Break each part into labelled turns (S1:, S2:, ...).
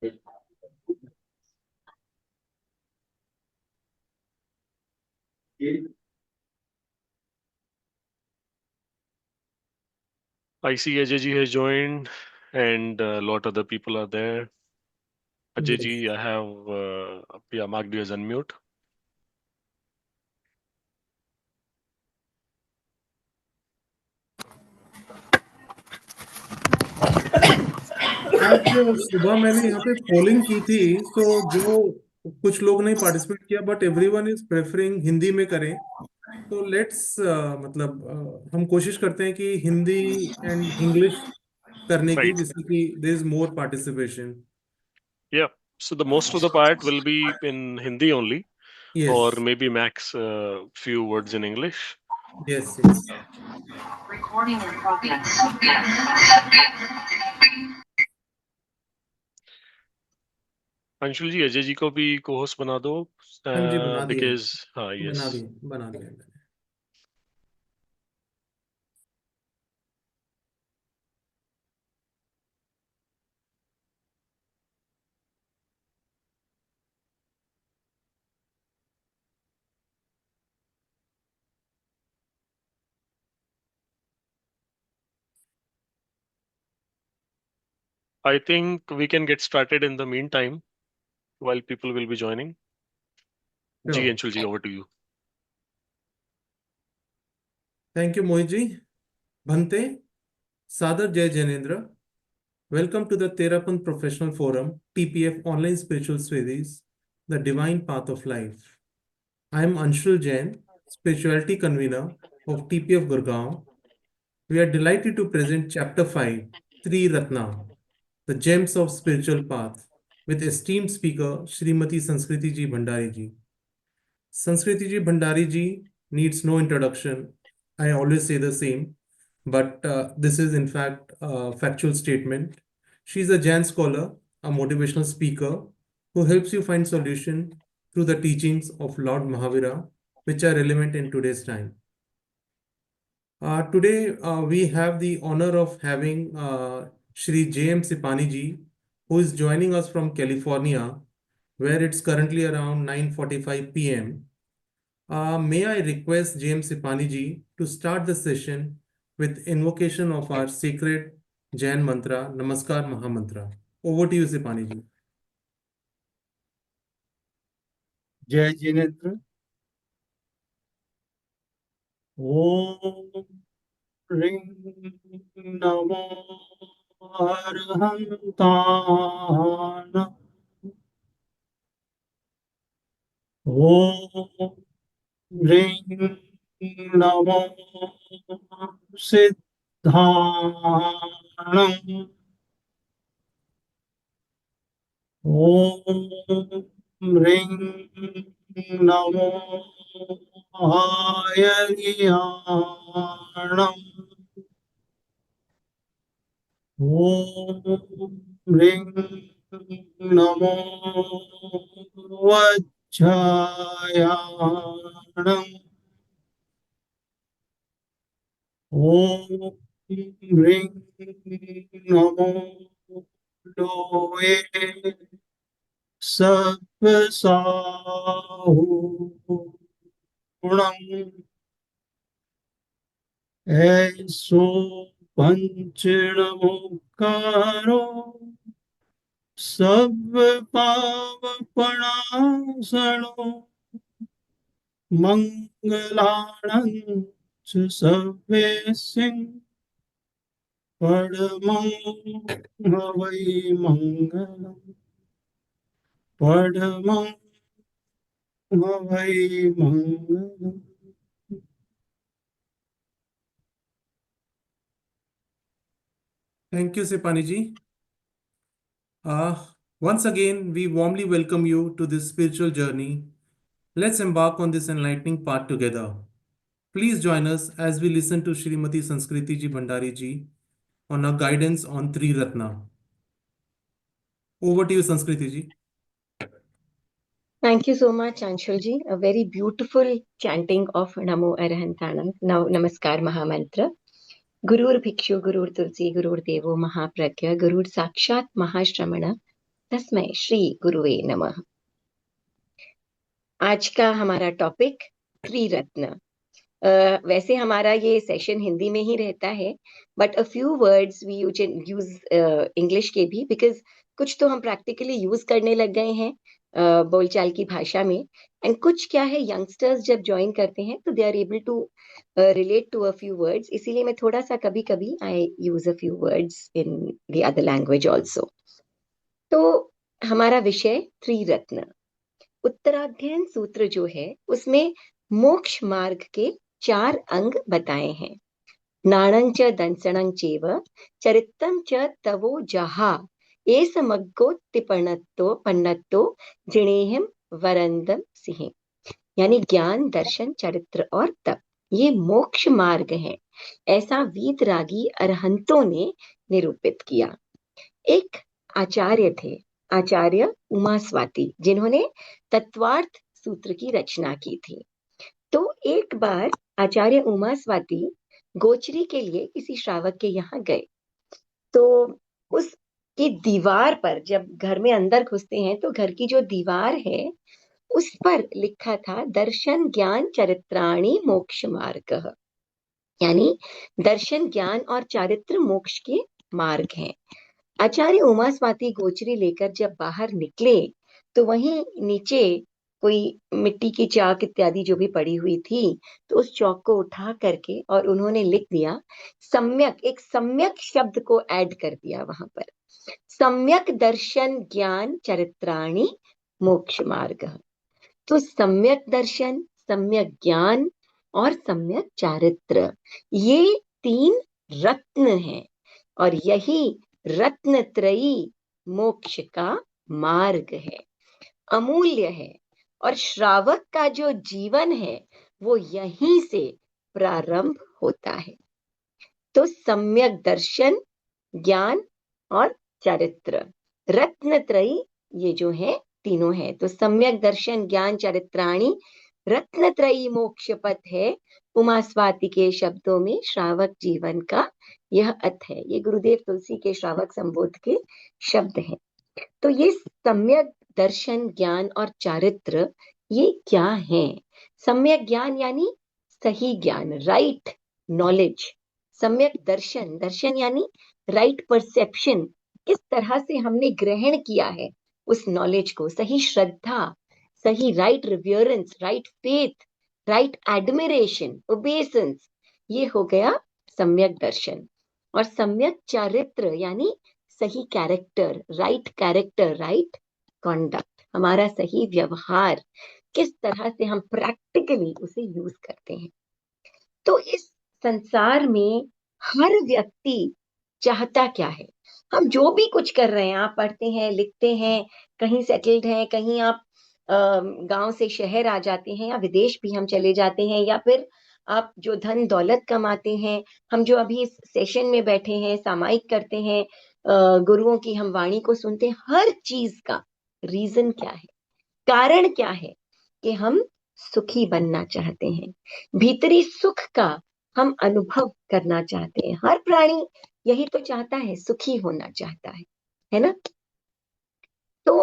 S1: I see Ajay ji has joined, and a lot other people are there. Ajay ji,
S2: Yes.
S1: I have marked you as unmute.
S2: आज सुबह मैंने यहाँ पे polling की थी, तो जो कुछ लोग ने पार्टिसिपेट किया, but everyone is preferring Hindi में करें। तो लेट्स मतलब हम कोशिश करते हैं कि हिंदी एंड इंग्लिश करने की,
S1: Right.
S2: जिससे कि there is more participation.
S1: Yeah. So the most of the part will be in Hindi only, or
S2: yes,
S1: maybe max few words in English.
S2: Yes, yes.
S3: Recording in progress.
S1: Anshul ji, Ajay ji को भी co-host बना दो,
S2: हाँ जी, बना दिए
S1: because हाँ, yes.
S2: बना दिए मैंने।
S1: I think we can get started in the meantime while people will be joining. जी, Anshul ji, over to you.
S2: Thank you Mohit ji. भंते, सादर जय Jainendra. Welcome to the Therapant Professional Forum, TPF Online Spiritual Studies, The Divine Path of Life. I am Anshul Jain, Spirituality Convener of TPF Gurgaon. We are delighted to present Chapter 5, Three Ratna, The Gems of Spiritual Path, with esteemed speaker Srimati Sanskriti Ji Bhandari Ji. Sanskriti Ji Bhandari Ji needs no introduction. I always say the same, but this is in fact a factual statement. She is a Jain scholar, a motivational speaker who helps you find solution through the teachings of Lord Mahavira, which are relevant in today's time. Today, we have the honor of having Shri J.M. Sipani ji, who is joining us from California, where it's currently around 9:45 p.m. May I request James Sipani ji to start the session with invocation of our sacred Jain mantra, Namaskar Mahamantra. Over to you, Sipani ji.
S4: जय जिनेन्द्र। ओम ह्रीं नमो अरहन्तान्। ओम ह्रीं नमो सिद्धाणम्। ओम ह्रीं नमो आयर्याणम्। ओम ह्रीं नमो वज्रायाणम्। ओम ह्रीं नमो लोहे सप्तसाहुणम्। ऐसो पंचणमुकारो सब पावपणासनो। मंगलाणं च सर्वेसिं परमं हवै मंगलम्। परमं हवै मंगलम्।
S2: Thank you, Sipani ji. Once again, we warmly welcome you to this spiritual journey. Let's embark on this enlightening path together. Please join us as we listen to Srimati Sanskriti Ji Bhandari Ji on her guidance on Three Ratna. Over to you, Sanskriti Ji.
S5: Thank you so much, Anshul ji. A very beautiful chanting of Namo Arahantana. Now, Namaskar Mahamantra. Gurur Bhikshu, Gurur Tulsi, Gurur Devo Mahapragya, Gurur Sakshat Mahashramana. तस्मै श्री गुरुवे नमः। आज का हमारा topic त्रिरत्न। वैसे हमारा ये session Hindi में ही रहता है, but a few words we use English के भी, बिकॉज कुछ तो हम प्रैक्टिकली यूज करने लग गए हैं बोलचाल की भाषा में, एंड कुछ क्या है यंगस्टर्स जब ज्वाइन करते हैं तो they are able to relate to a few words, इसीलिए मैं थोड़ा सा कभी कभी I use a few words in the other language also. तो हमारा विषय त्रिरत्न। उत्तराध्ययन सूत्र जो है उसमें मोक्ष मार्ग के 4 अंग बताए हैं। नाणं च दंसणं चैव चरित्रं च तवो जहा एसमग्गोत्तिपन्नतो पन्नतो जिणेहं वरंदम सिंह। यानी ज्ञान, दर्शन, चरित्र और तप, ये मोक्ष मार्ग है, ऐसा वीतरागी अरहंतों ने निरूपित किया। एक आचार्य थे, आचार्य उमास्वाती, जिन्होंने तत्वार्थ सूत्र की रचना की थी। तो एक बार आचार्य उमास्वाती गोचरी के लिए किसी श्रावक के यहाँ गए, तो उसकी दीवार पर, जब घर में अंदर घुसते हैं तो घर की जो दीवार है उस पर लिखा था दर्शन ज्ञान चरित्राणि मोक्ष मार्ग, यानी दर्शन, ज्ञान और चारित्र मोक्ष के मार्ग हैं। आचार्य उमास्वाती गोचरी लेकर जब बाहर निकले तो वहीं नीचे कोई मिट्टी की चाक इत्यादि जो भी पड़ी हुई थी, तो उस चौक को उठा करके और उन्होंने लिख दिया सम्यक, एक सम्यक शब्द को ऐड कर दिया वहां पर, सम्यक दर्शन ज्ञान चरित्राणि मोक्ष मार्ग। तो सम्यक दर्शन, सम्यक ज्ञान और सम्यक चारित्र, ये 3 रत्न हैं और यही रत्नत्रयी मोक्ष का मार्ग है, अमूल्य है। और श्रावक का जो जीवन है वो यहीं से प्रारंभ होता है। तो सम्यक दर्शन, ज्ञान और चरित्र, रत्नत्रयी, ये जो है तीनों है। तो सम्यक दर्शन ज्ञान चरित्राणि रत्नत्रयी मोक्ष पथ है, उमास्वाती के शब्दों में श्रावक जीवन का यह अर्थ है। ये गुरुदेव तुलसी के श्रावक संबोध के शब्द हैं। तो ये सम्यक दर्शन, ज्ञान और चारित्र, ये क्या है? सम्यक ज्ञान यानी सही ज्ञान, राइट नॉलेज। सम्यक दर्शन, दर्शन यानी राइट परसेप्शन, किस तरह से हमने ग्रहण किया है उस नॉलेज को, सही श्रद्धा, सही right reverence, right faith, right admiration, obeisance, ये हो गया सम्यक दर्शन। और सम्यक चारित्र यानी सही कैरेक्टर, राइट कॉन्डक्ट, हमारा सही व्यवहार, किस तरह से हम प्रैक्टिकली उसे यूज करते हैं। तो इस संसार में हर व्यक्ति चाहता क्या है? हम जो भी कुछ कर रहे हैं, आप पढ़ते हैं, लिखते हैं, कहीं सेटल्ड हैं, कहीं आप गांव से शहर आ जाते हैं, या विदेश भी हम चले जाते हैं, या फिर आप जो धन दौलत कमाते हैं, हम जो अभी इस सेशन में बैठे हैं, सामायिक करते हैं, गुरुओं की हम वाणी को सुनते हैं, हर चीज का रीजन क्या है, कारण क्या है? कि हम सुखी बनना चाहते हैं, भीतरी सुख का हम अनुभव करना चाहते हैं। हर प्राणी यही तो चाहता है, सुखी होना चाहता है ना? तो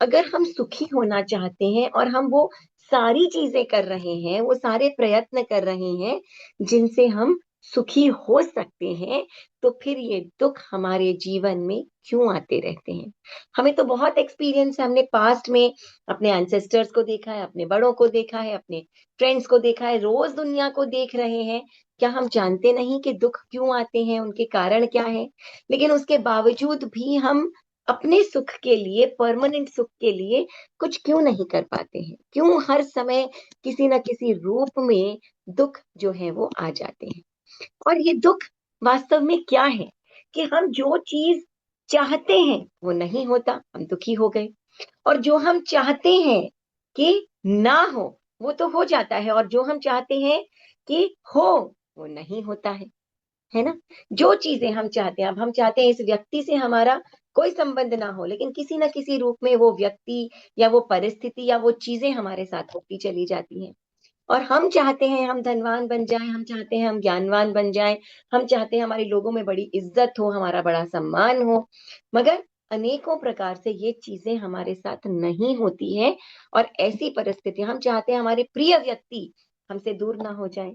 S5: अगर हम सुखी होना चाहते हैं और हम वो सारी चीजें कर रहे हैं, वो सारे प्रयत्न कर रहे हैं जिनसे हम सुखी हो सकते हैं, तो फिर ये दुख हमारे जीवन में क्यों आते रहते हैं? हमें तो बहुत एक्सपीरियंस है, हमने पास्ट में अपने एंसेस्टर्स को देखा है, अपने बड़ों को देखा है, अपने फ्रेंड्स को देखा है, रोज दुनिया को देख रहे हैं। क्या हम जानते नहीं कि दुख क्यों आते हैं, उनके कारण क्या है? लेकिन उसके बावजूद भी हम अपने सुख के लिए, परमानेंट सुख के लिए कुछ क्यों नहीं कर पाते हैं? क्यों हर समय किसी न किसी रूप में दुख जो है वो आ जाते हैं? और ये दुख वास्तव में क्या है? कि हम जो चीज चाहते हैं वो नहीं होता, हम दुखी हो गए, और जो हम चाहते हैं कि ना हो वो तो हो जाता है, और जो हम चाहते हैं कि हो वो नहीं होता है ना? जो चीजें हम चाहते हैं, अब हम चाहते हैं इस व्यक्ति से हमारा कोई संबंध ना हो, लेकिन किसी ना किसी रूप में वो व्यक्ति या वो परिस्थिति या वो चीजें हमारे साथ होती चली जाती हैं। और हम चाहते हैं हम धनवान बन जाएं, हम चाहते हैं हम ज्ञानवान बन जाएं, हम चाहते हैं हमारे लोगों में बड़ी इज्जत हो, हमारा बड़ा सम्मान हो, मगर अनेकों प्रकार से ये चीजें हमारे साथ नहीं होती है, और ऐसी परिस्थिति हम चाहते हैं हमारे प्रिय व्यक्ति हमसे दूर ना हो जाए,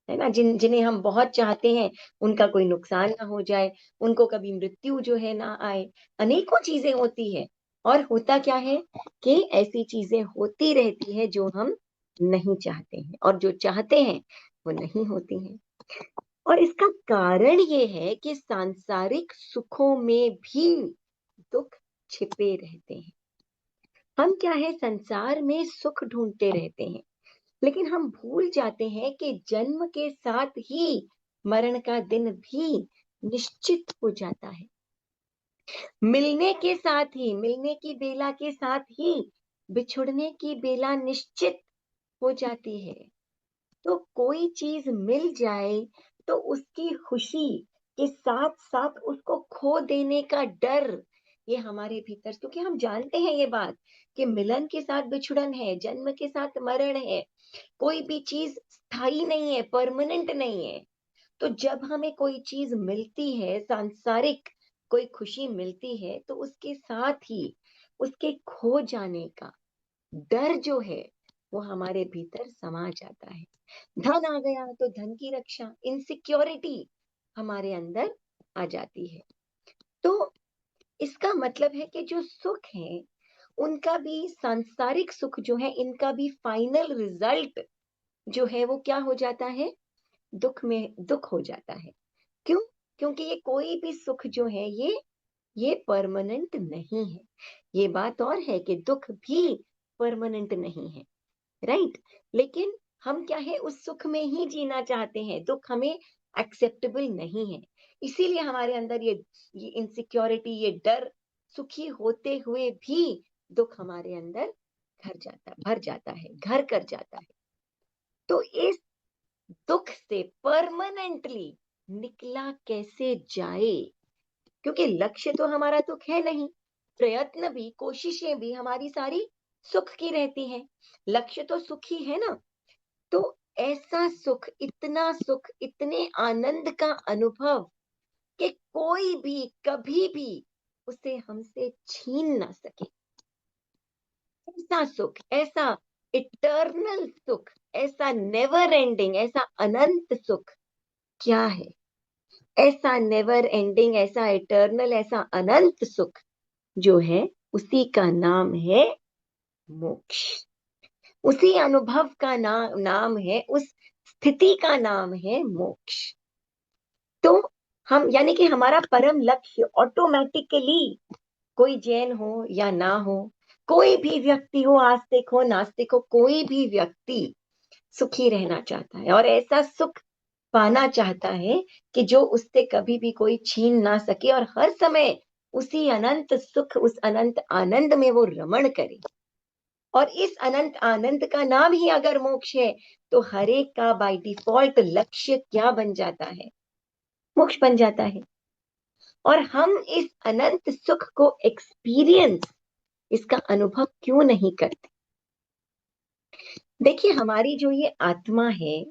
S5: है ना, जिन्हें हम बहुत चाहते हैं उनका कोई नुकसान ना हो जाए, उनको कभी मृत्यु जो है ना आए, अनेकों चीजें होती है। और होता क्या है कि ऐसी चीजें होती रहती है जो हम नहीं चाहते हैं, और जो चाहते हैं वो नहीं होती हैं। और इसका कारण ये है कि सांसारिक सुखों में भी दुख छिपे रहते हैं। हम क्या है, संसार में सुख ढूंढते रहते हैं, लेकिन हम भूल जाते हैं कि जन्म के साथ ही मरण का दिन भी निश्चित हो जाता है। मिलने के साथ ही, मिलने की बेला के साथ ही बिछुड़ने की बेला निश्चित हो जाती है। तो कोई चीज मिल जाए तो उसकी खुशी के साथ साथ उसको खो देने का डर, ये हमारे भीतर, क्योंकि हम जानते हैं ये बात कि मिलन के साथ बिछुड़न है, जन्म के साथ मरण है, कोई भी चीज स्थायी नहीं है, परमानेंट नहीं है। तो जब हमें कोई चीज मिलती है, सांसारिक कोई खुशी मिलती है, तो उसके साथ ही उसके खो जाने का डर जो है वो हमारे भीतर समा जाता है। धन आ गया तो धन की रक्षा, इनसिक्योरिटी हमारे अंदर आ जाती है। तो इसका मतलब है कि जो सुख है उनका भी, सांसारिक सुख जो है इनका भी फाइनल रिजल्ट जो है वो क्या हो जाता है, दुख में दुख हो जाता है। क्यों? क्योंकि ये कोई भी सुख जो है ये परमानेंट नहीं है। ये बात और है कि दुख भी परमानेंट नहीं है, राइट। लेकिन हम क्या है, उस सुख में ही जीना चाहते हैं, दुख हमें एक्सेप्टेबल नहीं है। इसीलिए हमारे अंदर ये इनसिक्योरिटी, ये डर, सुखी होते हुए भी दुख हमारे अंदर भर जाता है, घर कर जाता है। तो इस दुख से परमानेंटली निकला कैसे जाए, क्योंकि लक्ष्य तो हमारा दुख है नहीं, प्रयत्न भी, कोशिशें भी हमारी सारी सुख की रहती हैं, लक्ष्य तो सुख ही है ना। तो ऐसा सुख, इतना सुख, इतने आनंद का अनुभव कि कोई भी कभी भी उसे हमसे छीन ना सके, ऐसा सुख, ऐसा इटर्नल सुख, ऐसा नेवर एंडिंग, ऐसा अनंत सुख क्या है? ऐसा नेवर एंडिंग, ऐसा इटर्नल, ऐसा अनंत सुख जो है उसी का नाम है मोक्ष। उसी अनुभव का नाम है, उस स्थिति का नाम है मोक्ष। तो हम, यानी कि हमारा परम लक्ष्य ऑटोमेटिकली, कोई जैन हो या ना हो, कोई भी व्यक्ति हो, आस्तिक हो नास्तिक हो, कोई भी व्यक्ति सुखी रहना चाहता है और ऐसा सुख पाना चाहता है कि जो उससे कभी भी कोई छीन ना सके, और हर समय उसी अनंत सुख, उस अनंत आनंद में वो रमण करे। और इस अनंत आनंद का नाम ही अगर मोक्ष है, तो हर एक का बाय डिफॉल्ट लक्ष्य क्या बन जाता है? मोक्ष बन जाता है। और हम इस अनंत सुख को एक्सपीरियंस, इसका अनुभव क्यों नहीं करते? देखिए, हमारी जो ये आत्मा है,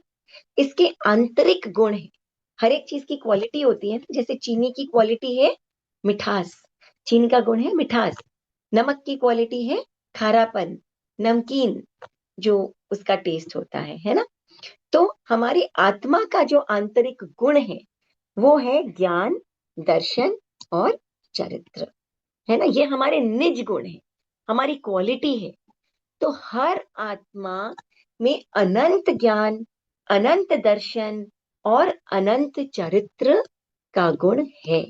S5: इसके आंतरिक गुण है। हर एक चीज की क्वालिटी होती है ना, जैसे चीनी की क्वालिटी है मिठास, चीनी का गुण है मिठास। नमक की क्वालिटी है खारापन, नमकीन जो उसका टेस्ट होता है ना। तो हमारी आत्मा का जो आंतरिक गुण है वो है ज्ञान, दर्शन और चरित्र, है ना। ये हमारे निज गुण है, हमारी क्वालिटी है। तो हर आत्मा में अनंत ज्ञान, अनंत दर्शन और अनंत चरित्र का गुण है।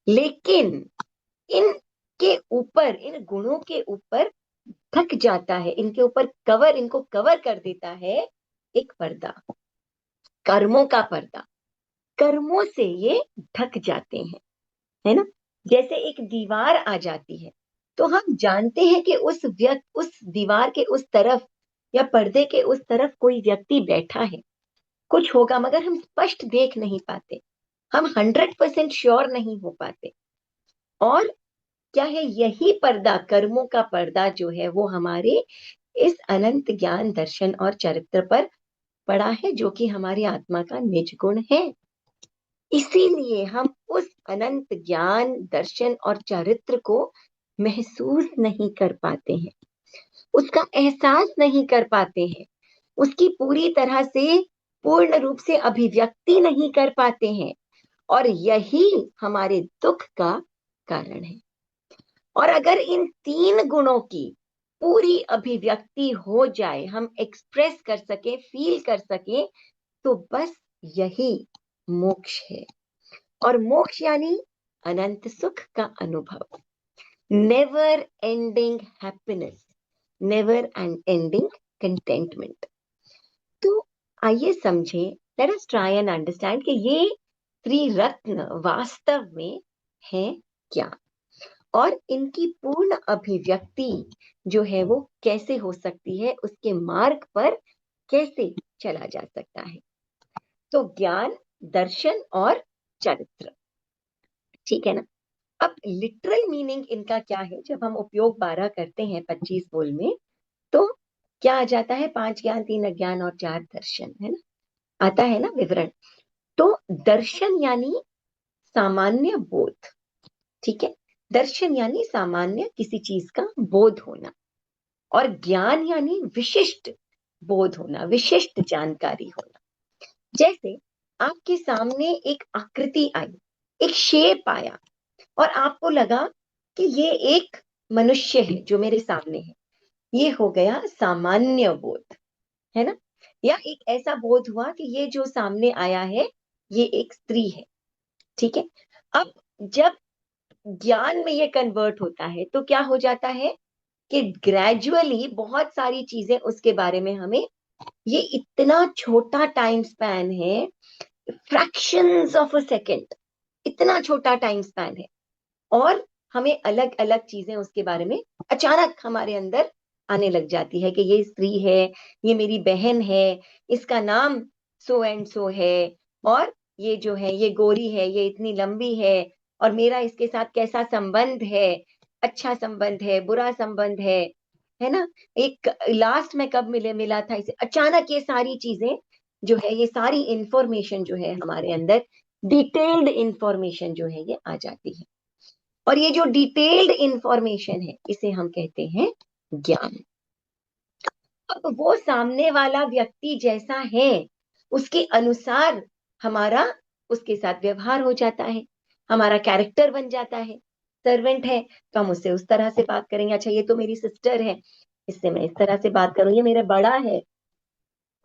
S5: लेकिन इनके ऊपर, इन गुणों के ऊपर ढक जाता है, इनके ऊपर इनको कवर कर देता है एक पर्दा, कर्मों का पर्दा। कर्मों से ये ढक जाते हैं, है ना। जैसे एक दीवार आ जाती है तो हम जानते हैं कि उस दीवार के उस तरफ या पर्दे के उस तरफ कोई व्यक्ति बैठा है, कुछ होगा, मगर हम स्पष्ट देख नहीं पाते, हम 100% श्योर नहीं हो पाते। और क्या है, यही पर्दा, कर्मों का पर्दा जो है वो हमारे इस अनंत ज्ञान, दर्शन और चरित्र पर पड़ा है, जो कि हमारी आत्मा का निज गुण है। इसीलिए हम उस अनंत ज्ञान, दर्शन और चरित्र को महसूस नहीं कर पाते हैं, उसका एहसास नहीं कर पाते हैं, उसकी पूरी तरह से पूर्ण रूप से अभिव्यक्ति नहीं कर पाते हैं, और यही हमारे दुख का कारण है। और अगर इन 3 गुणों की पूरी अभिव्यक्ति हो जाए, हम एक्सप्रेस कर सके, फील कर सके, तो बस यही मोक्ष है। और मोक्ष यानी अनंत सुख का अनुभव, never ending happiness, never ending contentment. तो आइए समझें, let us try and understand कि ये त्रिरत्न वास्तव में है क्या, और इनकी पूर्ण अभिव्यक्ति जो है वो कैसे हो सकती है, उसके मार्ग पर कैसे चला जा सकता है। तो ज्ञान, दर्शन और चरित्र, ठीक है ना। अब लिटरल मीनिंग इनका क्या है, जब हम उपयोग 12 करते हैं 25 बोल में, तो क्या आ जाता है? 5 ज्ञान, 3 अज्ञान और 4 दर्शन, है ना, आता है ना विवरण। तो दर्शन यानी सामान्य बोध, ठीक है, दर्शन यानी सामान्य किसी चीज का बोध होना, और ज्ञान यानी विशिष्ट बोध होना, विशिष्ट जानकारी होना। जैसे आपके सामने एक आकृति आई, एक शेप आया, और आपको लगा कि ये एक मनुष्य है जो मेरे सामने है, ये हो गया सामान्य बोध, है ना। या एक ऐसा बोध हुआ कि ये जो सामने आया है ये एक स्त्री है, ठीक है। अब जब ज्ञान में ये कन्वर्ट होता है तो क्या हो जाता है कि ग्रेजुअली बहुत सारी चीजें उसके बारे में हमें, ये इतना छोटा टाइम स्पैन है, फ्रैक्शंस ऑफ अ सेकेंड, इतना छोटा टाइम स्पैन है, और हमें अलग अलग चीजें उसके बारे में अचानक हमारे अंदर आने लग जाती है कि ये स्त्री है, ये मेरी बहन है, इसका नाम सो एंड सो है, और ये जो है ये गोरी है, ये इतनी लंबी है, और मेरा इसके साथ कैसा संबंध है, अच्छा संबंध है, बुरा संबंध है ना, एक लास्ट में कब मिला था इसे, अचानक ये सारी चीजें जो है, ये सारी इंफॉर्मेशन जो है हमारे अंदर, डिटेल्ड इंफॉर्मेशन जो है ये आ जाती है। और ये जो डिटेल्ड इंफॉर्मेशन है इसे हम कहते हैं ज्ञान। अब वो सामने वाला व्यक्ति जैसा है उसके अनुसार हमारा उसके साथ व्यवहार हो जाता है, हमारा कैरेक्टर बन जाता है। सर्वेंट है तो हम उससे उस तरह से बात करेंगे, अच्छा ये तो मेरी सिस्टर है, इससे मैं इस तरह से बात करूं, ये मेरा बड़ा है,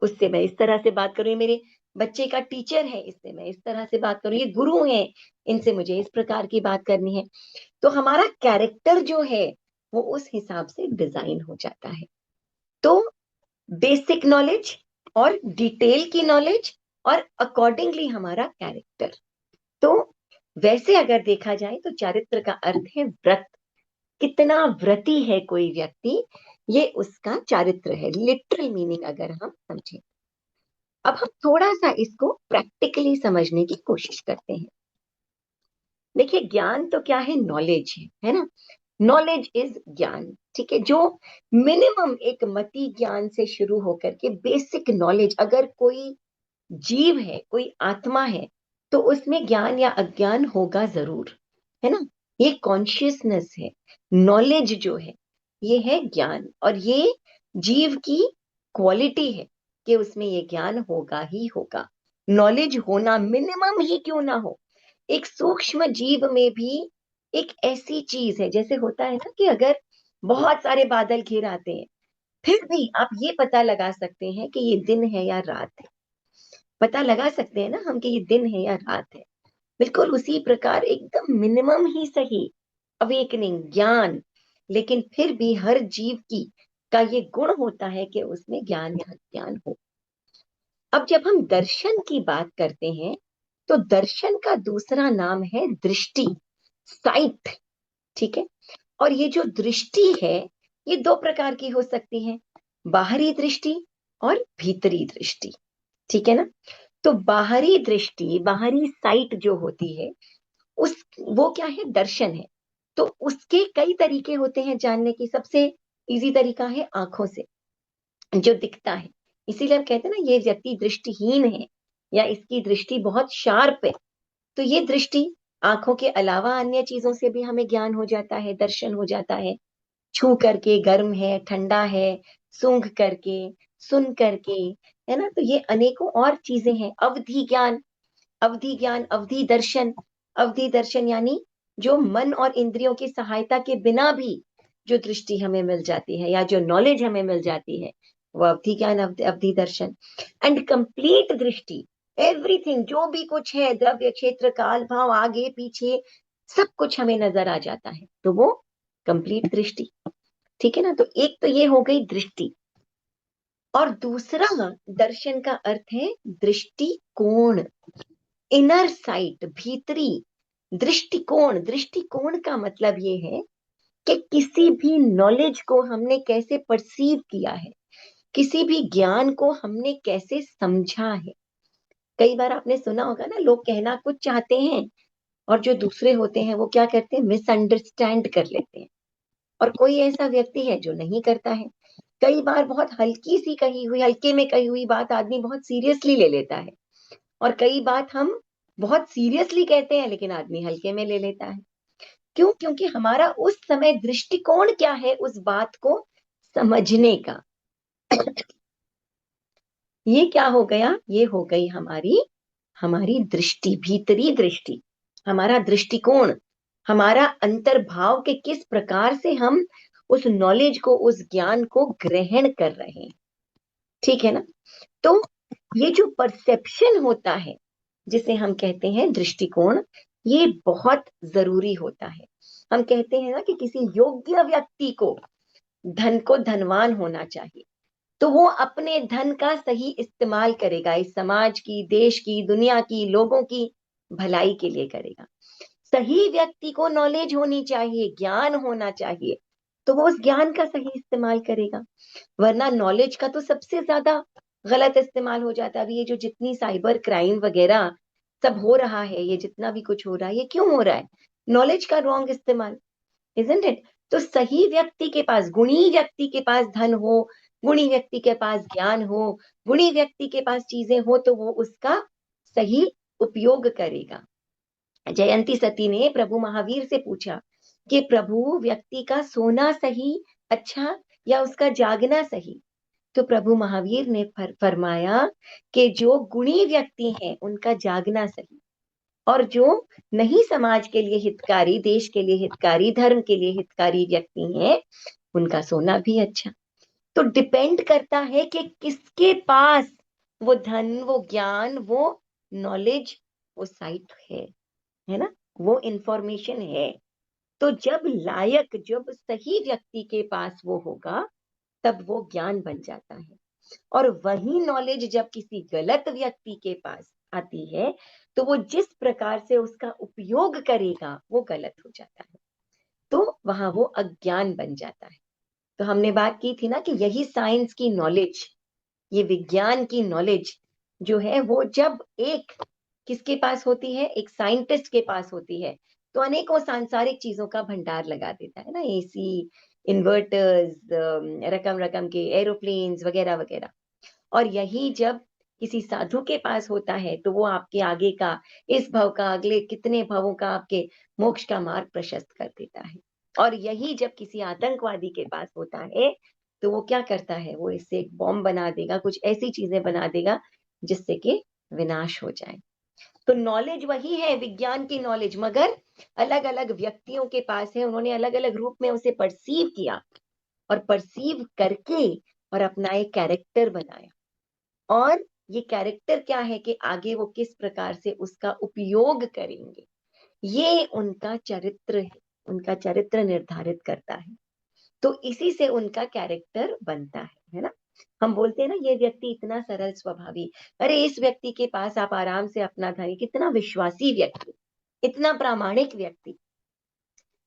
S5: उससे मैं इस तरह से बात करूं, ये मेरे बच्चे का टीचर है, इससे मैं इस तरह से बात करूं, ये गुरु है, इनसे मुझे इस प्रकार की बात करनी है। तो हमारा कैरेक्टर जो है वो उस हिसाब से डिजाइन हो जाता है। तो बेसिक नॉलेज और डिटेल की नॉलेज और अकॉर्डिंगली हमारा कैरेक्टर। तो वैसे अगर देखा जाए तो चारित्र का अर्थ है व्रत, कितना व्रती है कोई व्यक्ति, ये उसका चारित्र है, लिटरल मीनिंग अगर हम समझें। अब हम थोड़ा सा इसको प्रैक्टिकली समझने की कोशिश करते हैं। देखिए ज्ञान तो क्या है, नॉलेज है ना, नॉलेज इज ज्ञान, ठीक है, जो मिनिमम एक मति ज्ञान से शुरू होकर के बेसिक नॉलेज, अगर कोई जीव है, कोई आत्मा है, तो उसमें ज्ञान या अज्ञान होगा जरूर, है ना, ये कॉन्शियसनेस है। नॉलेज जो है ये है ज्ञान, और ये जीव की क्वालिटी है कि उसमें ये ज्ञान होगा ही होगा। नॉलेज होना मिनिमम ही क्यों ना हो, एक सूक्ष्म जीव में भी एक ऐसी चीज है, जैसे होता है ना कि अगर बहुत सारे बादल घिर आते हैं, फिर भी आप ये पता लगा सकते हैं कि ये दिन है या रात है, पता लगा सकते हैं ना हम कि ये दिन है या रात है। बिल्कुल उसी प्रकार एकदम मिनिमम ही सही अवेकनिंग ज्ञान, लेकिन फिर भी हर जीव की का ये गुण होता है कि उसमें ज्ञान या अज्ञान हो। अब जब हम दर्शन की बात करते हैं तो दर्शन का दूसरा नाम है दृष्टि, साइट, ठीक है। और ये जो दृष्टि है ये 2 प्रकार की हो सकती है, बाहरी दृष्टि और भीतरी दृष्टि, ठीक है ना। तो बाहरी दृष्टि, बाहरी साइट जो होती है उस वो क्या है, दर्शन है। तो उसके कई तरीके होते हैं जानने की। सबसे इजी तरीका है आंखों से जो दिखता है, इसीलिए हम कहते हैं ना ये व्यक्ति दृष्टिहीन है या इसकी दृष्टि बहुत शार्प है, तो ये दृष्टि, आंखों के अलावा अन्य चीजों से भी हमें ज्ञान हो जाता है, दर्शन हो जाता है। छू करके गर्म है, ठंडा है, सूंघ करके, सुन करके, है ना। तो ये अनेकों और चीजें हैं। अवधि ज्ञान, अवधि ज्ञान, अवधि दर्शन। अवधि दर्शन यानी जो मन और इंद्रियों की सहायता के बिना भी जो दृष्टि हमें मिल जाती है या जो नॉलेज हमें मिल जाती है, वो अवधि ज्ञान, अवधि दर्शन। एंड कंप्लीट दृष्टि, एवरीथिंग, जो भी कुछ है, द्रव्य, क्षेत्र, काल, भाव, आगे पीछे, सब कुछ हमें नजर आ जाता है, तो वो कंप्लीट दृष्टि। ठीक है ना। तो एक तो ये हो गई दृष्टि, और दूसरा दर्शन का अर्थ है दृष्टिकोण, इनर साइट, भीतरी दृष्टिकोण। दृष्टिकोण का मतलब ये है कि किसी भी नॉलेज को हमने कैसे परसीव किया है, किसी भी ज्ञान को हमने कैसे समझा है। कई बार आपने सुना होगा ना, लोग कहना कुछ चाहते हैं और जो दूसरे होते हैं वो क्या करते हैं, मिसअंडरस्टैंड कर लेते हैं। और कोई ऐसा व्यक्ति है जो नहीं करता है। कई बार बहुत हल्की सी कही हुई, हल्के में कही हुई बात आदमी बहुत सीरियसली ले लेता है, और कई बात हम बहुत सीरियसली कहते हैं लेकिन आदमी हल्के में ले लेता है। क्यों? क्योंकि हमारा उस समय दृष्टिकोण क्या है उस बात को समझने का। ये क्या हो गया, ये हो गई हमारी हमारी दृष्टि, भीतरी दृष्टि, हमारा दृष्टिकोण, हमारा अंतर्भाव के किस प्रकार से हम उस नॉलेज को, उस ज्ञान को ग्रहण कर रहे हैं। ठीक है ना। तो ये जो परसेप्शन होता है, जिसे हम कहते हैं दृष्टिकोण, ये बहुत जरूरी होता है। हम कहते हैं ना कि किसी योग्य व्यक्ति को धन को धनवान होना चाहिए, तो वो अपने धन का सही इस्तेमाल करेगा, इस समाज की, देश की, दुनिया की, लोगों की भलाई के लिए करेगा। सही व्यक्ति को नॉलेज होनी चाहिए, ज्ञान होना चाहिए, तो वो उस ज्ञान का सही इस्तेमाल करेगा। वरना नॉलेज का तो सबसे ज्यादा गलत इस्तेमाल हो जाता है। अभी ये जो जितनी साइबर क्राइम वगैरह सब हो रहा है, ये जितना भी कुछ हो रहा है, ये क्यों हो रहा है? नॉलेज का रॉन्ग इस्तेमाल, इजंट इट। तो सही व्यक्ति के पास, गुणी व्यक्ति के पास धन हो, गुणी व्यक्ति के पास ज्ञान हो, गुणी व्यक्ति के पास चीजें हो, तो वो उसका सही उपयोग करेगा। जयंती सती ने प्रभु महावीर से पूछा कि प्रभु, व्यक्ति का सोना सही, अच्छा, या उसका जागना सही? तो प्रभु महावीर ने फरमाया कि जो गुणी व्यक्ति हैं उनका जागना सही, और जो नहीं समाज के लिए हितकारी, देश के लिए हितकारी, धर्म के लिए हितकारी व्यक्ति हैं, उनका सोना भी अच्छा। तो डिपेंड करता है कि किसके पास वो धन, वो ज्ञान, वो नॉलेज, वो साइट है ना, वो इंफॉर्मेशन है। तो जब लायक, जब सही व्यक्ति के पास वो होगा, तब वो ज्ञान बन जाता है। और वही नॉलेज जब किसी गलत व्यक्ति के पास आती है, तो वो जिस प्रकार से उसका उपयोग करेगा वो गलत हो जाता है, तो वहां वो अज्ञान बन जाता है। तो हमने बात की थी ना कि यही साइंस की नॉलेज, ये विज्ञान की नॉलेज जो है, वो जब एक किसके पास होती है, एक साइंटिस्ट के पास होती है, तो अनेकों सांसारिक चीजों का भंडार लगा देता है ना, एसी, इन्वर्टर्स, रकम रकम के एरोप्लेन्स वगैरह वगैरह। और यही जब किसी साधु के पास होता है, तो वो आपके आगे का, इस भव का, अगले कितने भवों का आपके मोक्ष का मार्ग प्रशस्त कर देता है। और यही जब किसी आतंकवादी के पास होता है, तो वो क्या करता है, वो इससे एक बॉम्ब बना देगा, कुछ ऐसी चीजें बना देगा जिससे कि विनाश हो जाए। तो नॉलेज वही है, विज्ञान की नॉलेज, मगर अलग अलग व्यक्तियों के पास है, उन्होंने अलग अलग रूप में उसे परसीव किया, और परसीव करके और अपना एक कैरेक्टर बनाया। और ये कैरेक्टर क्या है कि आगे वो किस प्रकार से उसका उपयोग करेंगे, ये उनका चरित्र है, उनका चरित्र निर्धारित करता है। तो इसी से उनका कैरेक्टर बनता है ना। हम बोलते हैं ना, ये व्यक्ति इतना सरल स्वभावी, अरे इस व्यक्ति के पास आप आराम से अपना धन, कितना विश्वासी व्यक्ति, इतना प्रामाणिक व्यक्ति,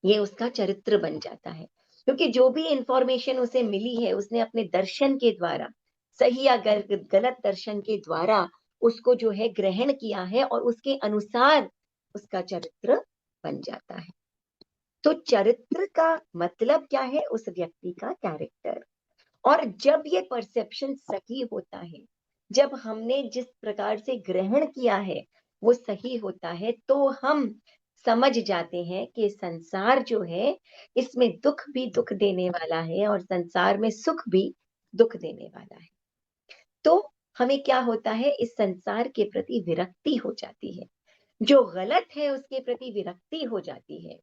S5: ये उसका चरित्र बन जाता है। क्योंकि जो भी इंफॉर्मेशन उसे मिली है, उसने अपने दर्शन के द्वारा, सही या गलत दर्शन के द्वारा उसको जो है ग्रहण किया है, और उसके अनुसार उसका चरित्र बन जाता है। तो चरित्र का मतलब क्या है, उस व्यक्ति का कैरेक्टर। और जब ये परसेप्शन सही होता है, जब हमने जिस प्रकार से ग्रहण किया है वो सही होता है, तो हम समझ जाते हैं कि संसार जो है इसमें दुख भी दुख देने वाला है और संसार में सुख भी दुख देने वाला है। तो हमें क्या होता है, इस संसार के प्रति विरक्ति हो जाती है, जो गलत है उसके प्रति विरक्ति हो जाती है।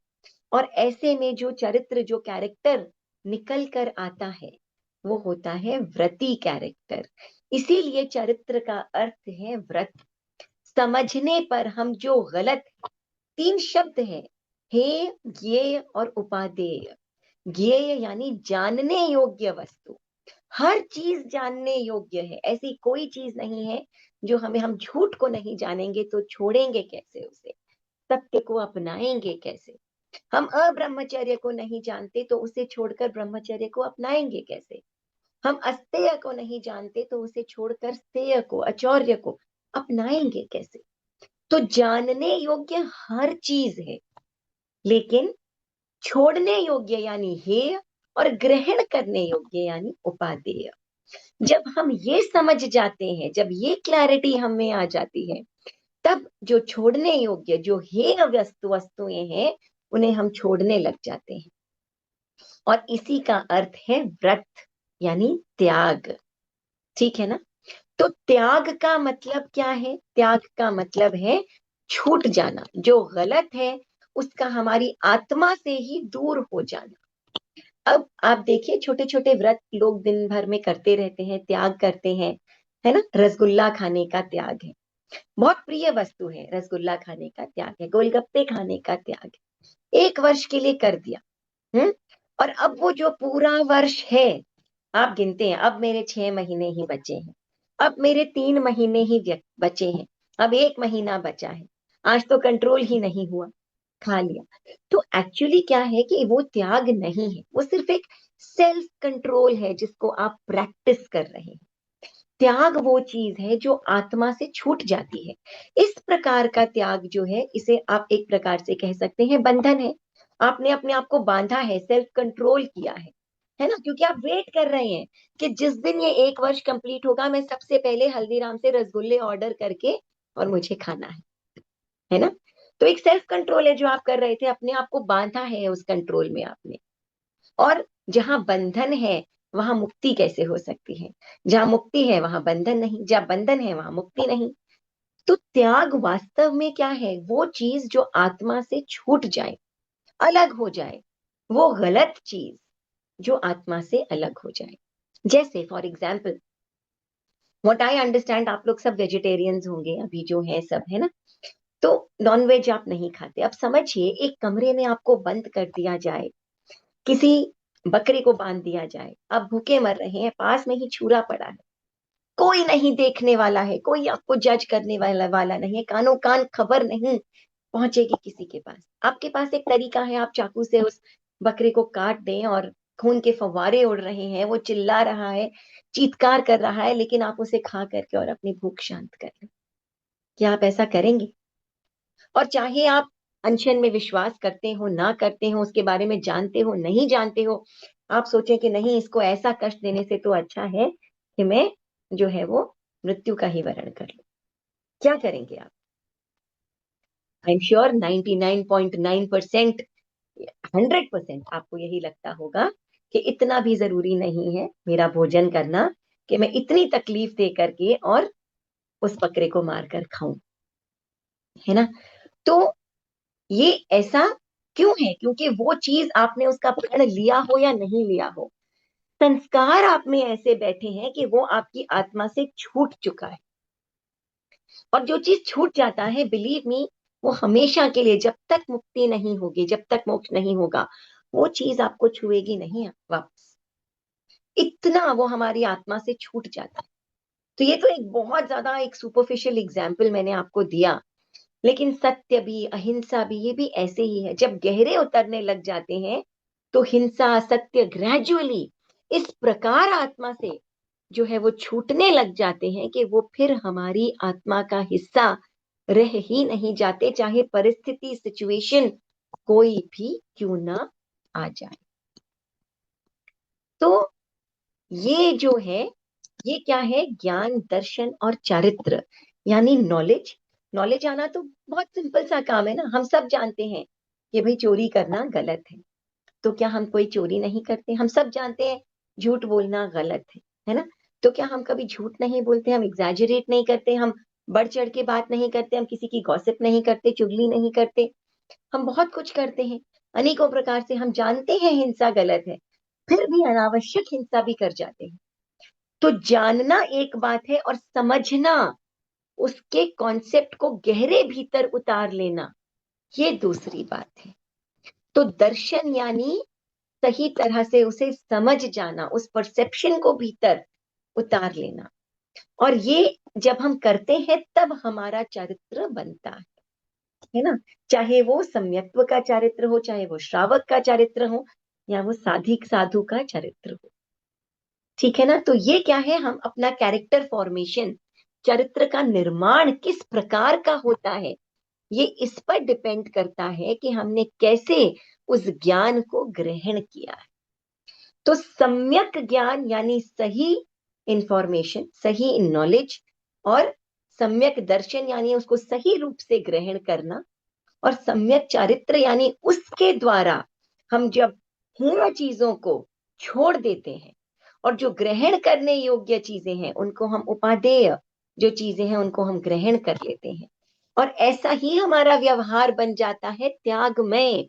S5: और ऐसे में जो चरित्र, जो कैरेक्टर निकल कर आता है वो होता है व्रती कैरेक्टर। इसीलिए चरित्र का अर्थ है व्रत। समझने पर हम जो गलत, 3 शब्द है, हे, ज्ञेय और उपादेय। ज्ञेय यानी जानने योग्य वस्तु, हर चीज जानने योग्य है, ऐसी कोई चीज नहीं है जो हम झूठ को नहीं जानेंगे तो छोड़ेंगे कैसे उसे, सत्य को अपनाएंगे कैसे। हम अब्रह्मचर्य को नहीं जानते तो उसे छोड़कर ब्रह्मचर्य को अपनाएंगे कैसे। हम अस्तेय को नहीं जानते तो उसे छोड़कर स्तेय को, आचौर्य को अपनाएंगे कैसे। तो जानने योग्य हर चीज है, लेकिन छोड़ने योग्य यानी हेय और ग्रहण करने योग्य यानी उपादेय। जब हम ये समझ जाते हैं, जब ये क्लैरिटी हमें आ जाती है, तब जो छोड़ने योग्य, जो हेय वस्तुएं हैं उन्हें हम छोड़ने लग जाते हैं। और इसी का अर्थ है व्रत यानी त्याग। ठीक है ना। तो त्याग का मतलब क्या है? त्याग का मतलब है छूट जाना, जो गलत है उसका हमारी आत्मा से ही दूर हो जाना। अब आप देखिए, छोटे छोटे व्रत लोग दिन भर में करते रहते हैं, त्याग करते हैं, है ना। रसगुल्ला खाने का त्याग है, बहुत प्रिय वस्तु है, रसगुल्ला खाने का त्याग है, गोलगप्पे खाने का त्याग है, 1 वर्ष के लिए कर दिया। और अब वो जो पूरा वर्ष है, आप गिनते हैं, अब मेरे 6 महीने ही बचे हैं, अब मेरे 3 महीने ही बचे हैं, अब 1 महीना बचा है, आज तो कंट्रोल ही नहीं हुआ, खा लिया। तो एक्चुअली क्या है कि वो त्याग नहीं है, वो सिर्फ एक सेल्फ कंट्रोल है जिसको आप प्रैक्टिस कर रहे हैं। त्याग वो चीज है जो आत्मा से छूट जाती है। इस प्रकार का त्याग जो है, इसे आप एक प्रकार से कह सकते हैं बंधन है। आपने अपने आप को बांधा है, सेल्फ कंट्रोल किया है ना। क्योंकि आप वेट कर रहे हैं कि जिस दिन ये 1 वर्ष कंप्लीट होगा, मैं सबसे पहले हल्दीराम से रसगुल्ले ऑर्डर करके और मुझे खाना है ना। तो एक सेल्फ कंट्रोल है जो आप कर रहे थे, अपने आप को बांधा है उस कंट्रोल में आपने। और जहां बंधन है वहां मुक्ति कैसे हो सकती है? जहां मुक्ति है वहां बंधन नहीं, जहां बंधन है वहां मुक्ति नहीं। तो त्याग वास्तव में क्या है? वो चीज जो आत्मा से छूट जाए, अलग हो जाए, वो गलत चीज जो आत्मा से अलग हो जाए। जैसे for example, what I understand, आप लोग सब वेजिटेरियंस होंगे अभी जो है सब, है ना। तो नॉन वेज आप नहीं खाते। अब समझिए, एक कमरे में आपको बंद कर दिया जाए, किसी बकरी को बांध दिया जाए, आप भूखे मर रहे हैं, पास में ही छुरा पड़ा है, कोई नहीं देखने वाला है, कोई आपको जज करने वाला नहीं है, कानों कान खबर नहीं पहुंचेगी किसी के पास। आपके पास एक तरीका है, आप चाकू से उस बकरे को काट दें और खून के फव्वारे उड़ रहे हैं, वो चिल्ला रहा है, चीत्कार कर रहा है, लेकिन आप उसे खा करके और अपनी भूख शांत कर लें। क्या आप ऐसा करेंगे? और चाहे आप अनशन में विश्वास करते हो, ना करते हो, उसके बारे में जानते हो, नहीं जानते हो, आप सोचें कि नहीं, इसको ऐसा कष्ट देने से तो अच्छा है कि मैं जो है वो मृत्यु का ही वरण कर लूं। क्या करेंगे आप? आई एम श्योर 99.9%, 100% आपको यही लगता होगा कि इतना भी जरूरी नहीं है मेरा भोजन करना कि मैं इतनी तकलीफ दे करके और उस बकरे को मारकर खाऊं, है ना। तो ये ऐसा क्यों है? क्योंकि वो चीज आपने उसका प्रण लिया हो या नहीं लिया हो, संस्कार आप में ऐसे बैठे हैं कि वो आपकी आत्मा से छूट चुका है। और जो चीज छूट जाता है, बिलीव मी, वो हमेशा के लिए, जब तक मुक्ति नहीं होगी, जब तक मोक्ष नहीं होगा, वो चीज आपको छुएगी नहीं वापस। इतना वो हमारी आत्मा से छूट जाता है। तो ये तो एक बहुत ज्यादा एक सुपरफिशियल एग्जाम्पल मैंने आपको दिया, लेकिन सत्य भी, अहिंसा भी, ये भी ऐसे ही है। जब गहरे उतरने लग जाते हैं तो हिंसा, सत्य ग्रेजुअली इस प्रकार आत्मा से जो है वो छूटने लग जाते हैं कि वो फिर हमारी आत्मा का हिस्सा रह ही नहीं जाते, चाहे परिस्थिति, सिचुएशन कोई भी क्यों ना आ जाए। तो ये जो है, ये क्या है? ज्ञान, दर्शन और चारित्र यानी नॉलेज, नॉलेज आना तो बहुत सिंपल सा काम है ना, हम सब जानते हैं कि भाई चोरी करना गलत है, तो क्या हम कोई चोरी नहीं करते? हम सब जानते हैं झूठ बोलना गलत है ना? तो क्या हम कभी झूठ नहीं बोलते? हम एग्जैजरेट नहीं करते, हम बढ़ चढ़ के बात नहीं करते, हम किसी की गॉसिप नहीं करते, चुगली नहीं करते, हम बहुत कुछ करते हैं अनेकों प्रकार से। हम जानते हैं हिंसा गलत है, फिर भी अनावश्यक हिंसा भी कर जाते हैं। तो जानना एक बात है और समझना, उसके कॉन्सेप्ट को गहरे भीतर उतार लेना, ये दूसरी बात है। तो दर्शन यानी सही तरह से उसे समझ जाना, उस परसेप्शन को भीतर उतार लेना, और ये जब हम करते हैं तब हमारा चरित्र बनता है ना? चाहे वो सम्यक्त्व का चरित्र हो, चाहे वो श्रावक का चरित्र हो, या वो साधिक साधु का चरित्र हो। ठीक है ना? तो ये क्या है, हम अपना कैरेक्टर फॉर्मेशन, चरित्र का निर्माण किस प्रकार का होता है, ये इस पर डिपेंड करता है कि हमने कैसे उस ज्ञान को ग्रहण किया है। तो सम्यक ज्ञान यानी सही इंफॉर्मेशन, सही नॉलेज, और सम्यक दर्शन यानी उसको सही रूप से ग्रहण करना, और सम्यक चारित्र यानी उसके द्वारा हम जब हीन चीजों को छोड़ देते हैं और जो ग्रहण करने योग्य चीजें हैं उनको हम उपादेय जो चीजें हैं उनको हम ग्रहण कर लेते हैं, और ऐसा ही हमारा व्यवहार बन जाता है त्यागमय।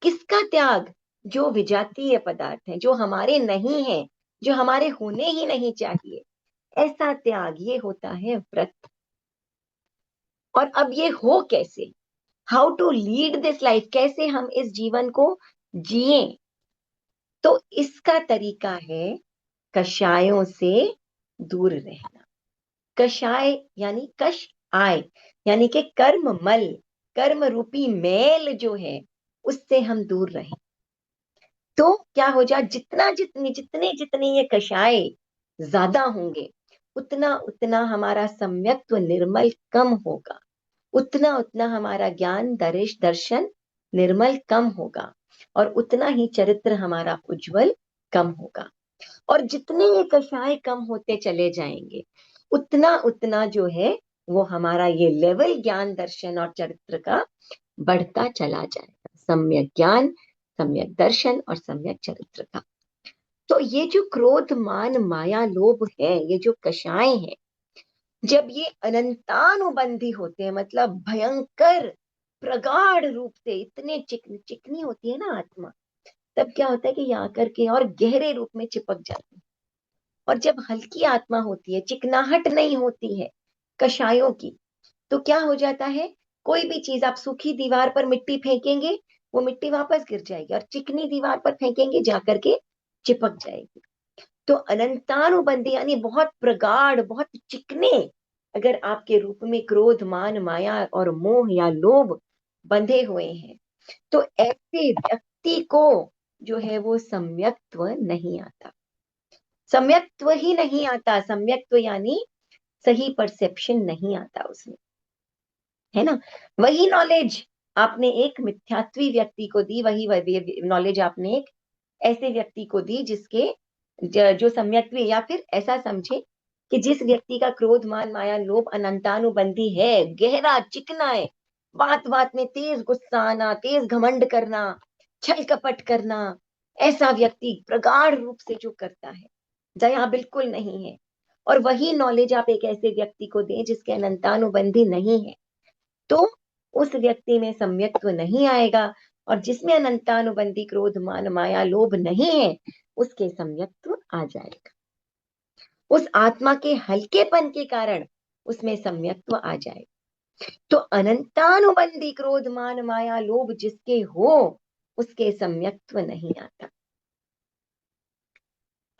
S5: किसका त्याग? जो विजातीय पदार्थ है, जो हमारे नहीं है, जो हमारे होने ही नहीं चाहिए, ऐसा त्याग, ये होता है व्रत। और अब ये हो कैसे? How to lead this life, कैसे हम इस जीवन को जिए? तो इसका तरीका है कषायों से दूर रहना। कषाय यानी कश आय, यानी कि कर्म मल, कर्म रूपी मैल जो है उससे हम दूर रहें। तो क्या हो जाए, जितना जितनी जितने जितने ये कषाय ज्यादा होंगे, उतना उतना हमारा सम्यक्त्व निर्मल कम होगा, उतना उतना हमारा ज्ञान दर्शन निर्मल कम होगा, और उतना ही चरित्र हमारा उज्जवल कम होगा। और जितने ये कषाय कम होते चले जाएंगे, उतना उतना जो है वो हमारा ये लेवल ज्ञान दर्शन और चरित्र का बढ़ता चला जाएगा। सम्यक ज्ञान, सम्यक दर्शन और सम्यक चरित्र का। तो ये जो क्रोध मान माया लोभ है, ये जो कषाय है, जब ये अनंतानुबंधी होते हैं, मतलब भयंकर प्रगाढ़ रूप से, इतने चिकनी होती है ना आत्मा, तब क्या होता है कि ये आकर के और गहरे रूप में चिपक जाती है। और जब हल्की आत्मा होती है, चिकनाहट नहीं होती है कषायों की, तो क्या हो जाता है, कोई भी चीज आप सूखी दीवार पर मिट्टी फेंकेंगे, वो मिट्टी वापस गिर जाएगी, और चिकनी दीवार पर फेंकेंगे जाकर के चिपक जाएगी। तो अनंतानुबंधी यानी बहुत प्रगाढ़, बहुत चिकने अगर आपके रूप में क्रोध मान माया और मोह या लोभ बंधे हुए हैं, तो ऐसे व्यक्ति को जो है वो सम्यक्त्व नहीं आता। सम्यक्त्व ही नहीं आता, सम्यक्त्व यानी सही परसेप्शन नहीं आता उसमें, है ना? वही नॉलेज आपने एक मिथ्यात्वी व्यक्ति को दी, वही नॉलेज आपने एक ऐसे व्यक्ति को दी जिसके जो सम्यक्त्वी, या फिर ऐसा समझे कि जिस व्यक्ति का क्रोध मान माया लोभ अनंतानुबंधी है, गहरा चिकना है, बात बात में तेज गुस्सा आना, तेज घमंड करना, छल कपट करना, ऐसा व्यक्ति प्रगाढ़ रूप से जो करता है, दया बिल्कुल नहीं है। और वही नॉलेज आप एक ऐसे व्यक्ति को दें जिसके अनंतानुबंधी नहीं है, तो उस व्यक्ति में सम्यक्त्व नहीं आएगा, और जिसमें अनंतानुबंधी क्रोध मान माया लोभ नहीं है, उसके सम्यक्त्व आ जाएगा। उस आत्मा के हल्केपन के कारण उसमें सम्यक्त्व आ जाएगा। तो अनंतानुबंधी क्रोध मान माया लोभ जिसके हो, उसके सम्यक्त्व नहीं आता।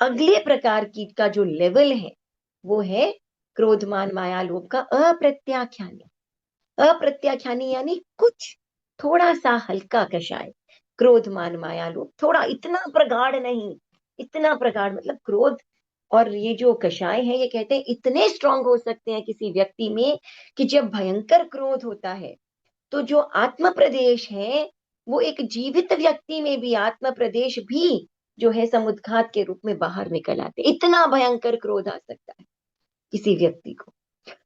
S5: अगले प्रकार की का जो लेवल है वो है क्रोध मान माया लोभ का अप्रत्याख्यानी। अप्रत्याख्यानी यानी कुछ थोड़ा सा हल्का कषाय, क्रोध मान माया लोभ थोड़ा, इतना प्रगाढ़ नहीं, इतना प्रगाढ़ मतलब क्रोध और ये जो कषाय है, ये कहते हैं इतने स्ट्रांग हो सकते हैं किसी व्यक्ति में कि जब भयंकर क्रोध होता है तो जो आत्म प्रदेश है वो एक जीवित व्यक्ति में भी आत्म प्रदेश भी जो है समुद्घात के रूप में बाहर निकल आते, इतना भयंकर क्रोध आ सकता है किसी व्यक्ति को।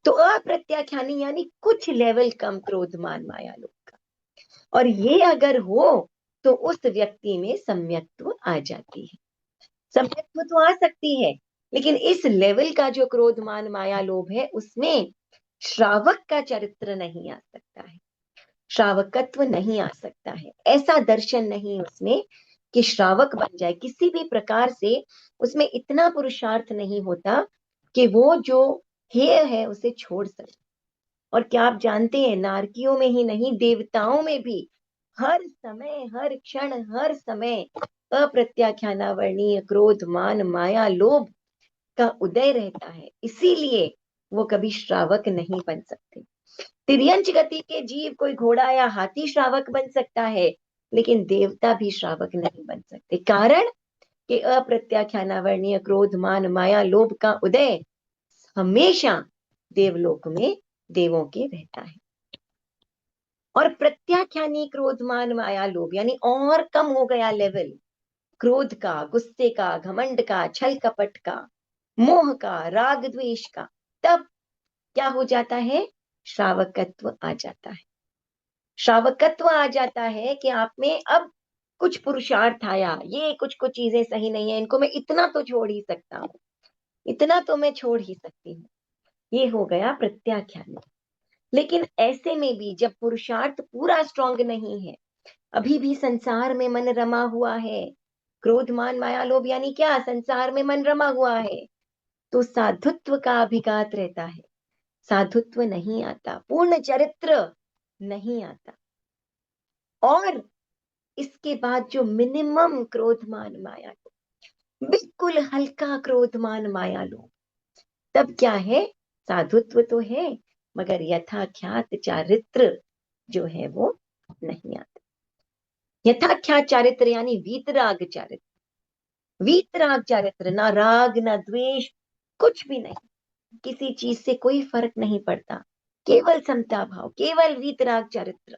S5: तो अप्रत्याख्यानी यानी कुछ लेवल कम क्रोध मान माया लोभ का, और ये अगर हो तो उस व्यक्ति में सम्यक्त्व आ जाती है। सम्यक्त्व तो आ सकती है, लेकिन इस लेवल का जो क्रोध मान माया लोभ है उसमें श्रावक का चरित्र नहीं आ सकता है, श्रावकत्व नहीं आ सकता है, ऐसा दर्शन नहीं उसमें कि श्रावक बन जाए। किसी भी प्रकार से उसमें इतना पुरुषार्थ नहीं होता कि वो जो हेय है उसे छोड़ सके। और क्या आप जानते हैं, नारकियों में ही नहीं, देवताओं में भी हर समय, हर क्षण, हर समय अप्रत्याख्यानावर्णीय क्रोध मान माया लोभ का उदय रहता है, इसीलिए वो कभी श्रावक नहीं बन सकते। तिर्यंच गति के जीव, कोई घोड़ा या हाथी श्रावक बन सकता है, लेकिन देवता भी श्रावक नहीं बन सकते। कारण कि अप्रत्याख्यानावर्णीय क्रोध मान माया लोभ का उदय हमेशा देवलोक में देवों के रहता है। और प्रत्याख्यानी क्रोध मान माया लोभ यानी और कम हो गया लेवल क्रोध का, गुस्से का, घमंड का, छल कपट का, मोह का, राग द्वेष का, तब क्या हो जाता है, श्रावकत्व आ जाता है। श्रावकत्व आ जाता है कि आप में अब कुछ पुरुषार्थ आया, ये कुछ कुछ चीजें सही नहीं है, इनको मैं इतना तो छोड़ ही सकता हूँ, इतना तो मैं छोड़ ही सकती हूँ, ये हो गया प्रत्याख्यान। लेकिन ऐसे में भी जब पुरुषार्थ पूरा स्ट्रांग नहीं है, अभी भी संसार में मन रमा हुआ है, क्रोध मान माया लोभ यानी क्या, संसार में मन रमा हुआ है, तो साधुत्व का अभिघात रहता है, साधुत्व नहीं आता, पूर्ण चरित्र नहीं आता। और इसके बाद जो मिनिमम क्रोध मान माया लोभ, बिल्कुल हल्का क्रोध मान माया लोभ, तब क्या है, साधुत्व तो है मगर यथाख्यात चारित्र जो है वो नहीं आता। यथाख्यात चारित्र यानी वीतराग चारित्र। वीतराग चारित्र, ना राग ना द्वेष, कुछ भी नहीं, किसी चीज से कोई फर्क नहीं पड़ता, केवल समता भाव, केवल वीतराग चरित्र।